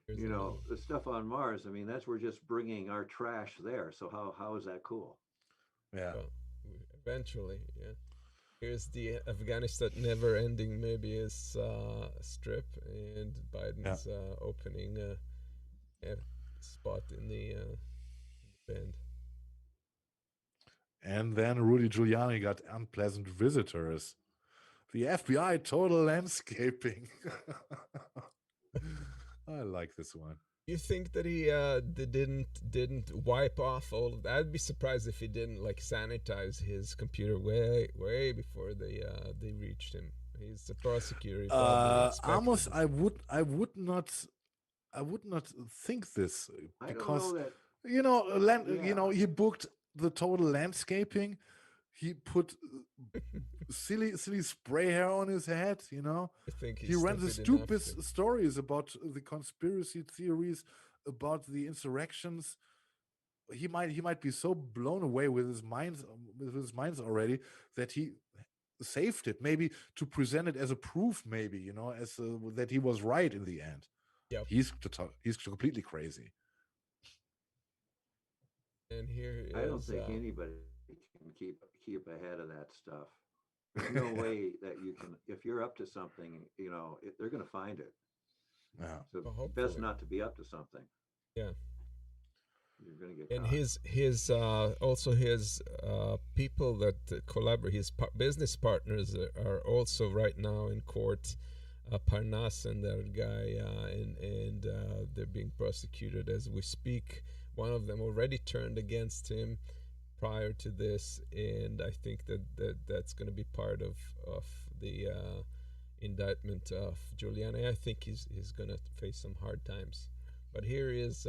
the stuff on Mars. I mean, we're just bringing our trash there. So how is that cool? Yeah. Well, eventually, yeah. Here's the Afghanistan never-ending Möbius strip, and Biden's opening a spot in the band. And then Rudy Giuliani got unpleasant visitors. The FBI total landscaping. I like this one. You think that he didn't wipe off all of that? I'd be surprised if he didn't like sanitize his computer way before they reached him. He's the prosecutor. He probably expected Amos, this. I would not think this I don't because know that. you know you Yeah. know he booked the total landscaping. He put silly spray hair on his head. You know, I think he he's ran the stupid enough stupid stories about the conspiracy theories, about the insurrections. He might be so blown away with his minds already that he saved it, maybe to present it as a proof, maybe, you know, as that he was right in the end. Yep. He's completely crazy. And here I don't is, think anybody can keep ahead of that stuff. There's no way that you can. If you're up to something, you know, they're going to find it. Yeah. So Well, best hopefully. not to be up to something. yeah. You're going to get And caught. his also his people that collaborate, his business partners are also right now in court. Parnas and that guy, and they're being prosecuted as we speak. One of them already turned against him prior to this, and I think that's going to be part of the indictment of Giuliani. I think he's going to face some hard times. But here is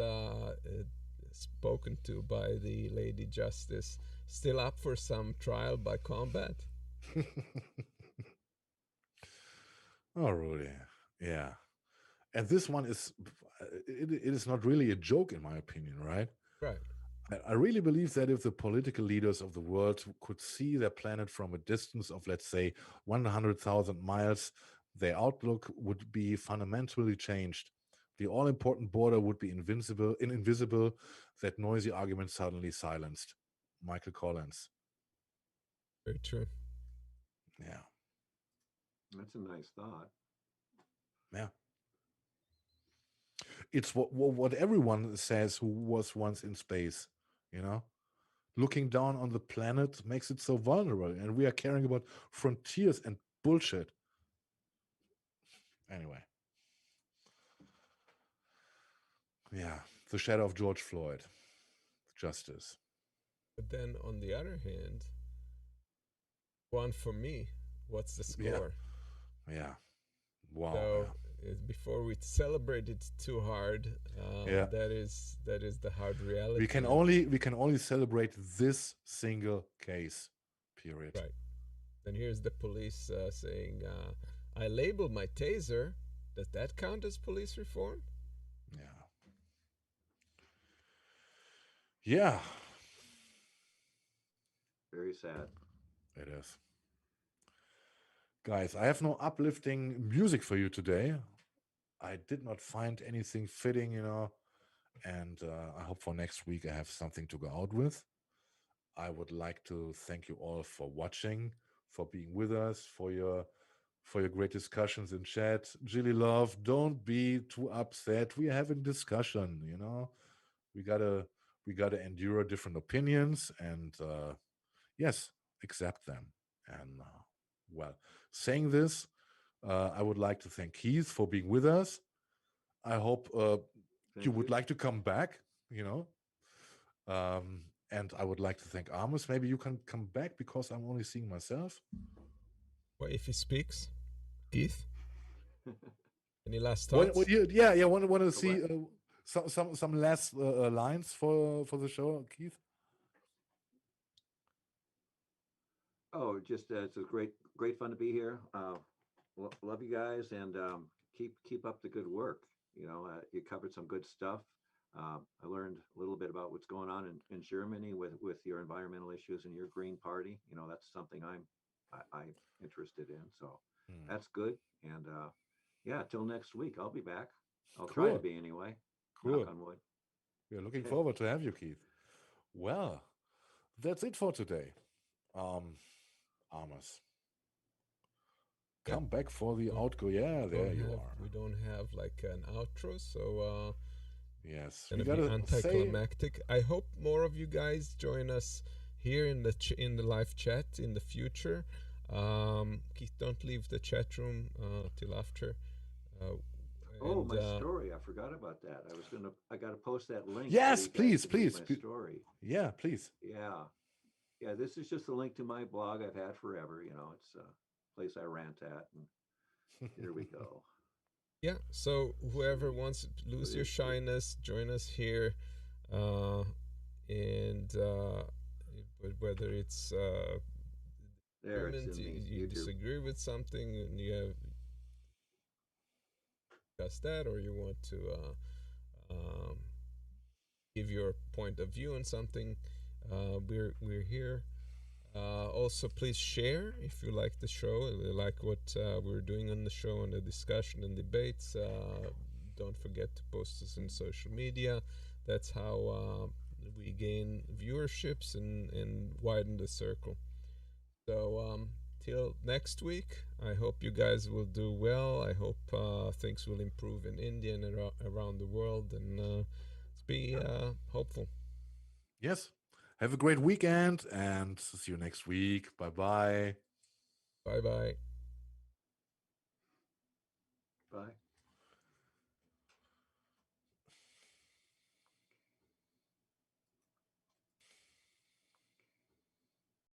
spoken to by the Lady Justice, still up for some trial by combat. Oh, really? Yeah. And this one is, it is not really a joke, in my opinion, right? Right. I really believe that if the political leaders of the world could see their planet from a distance of, let's say, 100,000 miles, their outlook would be fundamentally changed. The all-important border would be invisible, that noisy argument suddenly silenced. Michael Collins. Very true. Yeah. That's a nice thought. Yeah. It's what everyone says who was once in space, you know? Looking down on the planet makes it so vulnerable, and we are caring about frontiers and bullshit. Anyway. Yeah, the shadow of George Floyd. Justice. But then on the other hand, one for me, what's the score? Yeah. Wow. So before we celebrate it too hard, that is the hard reality. We can only celebrate this single case. Period. Right. And here's the police saying, "I labeled my taser. Does that count as police reform?" Yeah. Yeah. Very sad. It is. Guys, I have no uplifting music for you today. I did not find anything fitting, you know, and I hope for next week I have something to go out with. I would like to thank you all for watching, for being with us, for your great discussions in chat. Jilly Love, don't be too upset. We're having discussion, you know. We gotta endure different opinions and yes, accept them. And well, saying this, I would like to thank Keith for being with us. I hope you would like to come back, you know. And I would like to thank Amos. Maybe you can come back because I'm only seeing myself. Well, if he speaks, Keith. Any last Want thoughts? to see some last lines for the show, Keith? Oh, just it's a great fun to be here. Love you guys, and keep up the good work. You know, you covered some good stuff. I learned a little bit about what's going on in Germany with your environmental issues and your Green Party. You know, that's something I'm interested in. So that's good. And yeah, till next week, I'll be back. I'll try to be anyway. Cool. Knock on wood. We're looking forward to have you, Keith. Well, that's it for today. Amos, come back for the outgo. Yeah, there you are. We don't have like an outro, so yes, we gotta be anticlimactic. I hope more of you guys join us here in the live chat in the future. Keith, don't leave the chat room till after. Oh, And my story. I forgot about that. I got to post that link. Yes, so you guys please, can read please. My story. Yeah, please. Yeah. Yeah. This is just a link to my blog I've had forever. You know, it's a place I rant at. And here we go. Yeah, so whoever wants to lose your shyness, join us here. And whether it's There, it's in you YouTube. disagree with something and you have discussed that, or you want to give your point of view on something, we're here. Also, please share if you like the show, like what we're doing on the show and the discussion and debates. Don't forget to post us on social media. That's how we gain viewerships and widen the circle. So till next week, I hope you guys will do well. I hope things will improve in India and around the world, and let's be hopeful. Yes. Have a great weekend and see you next week. Bye-bye. Bye-bye. Bye.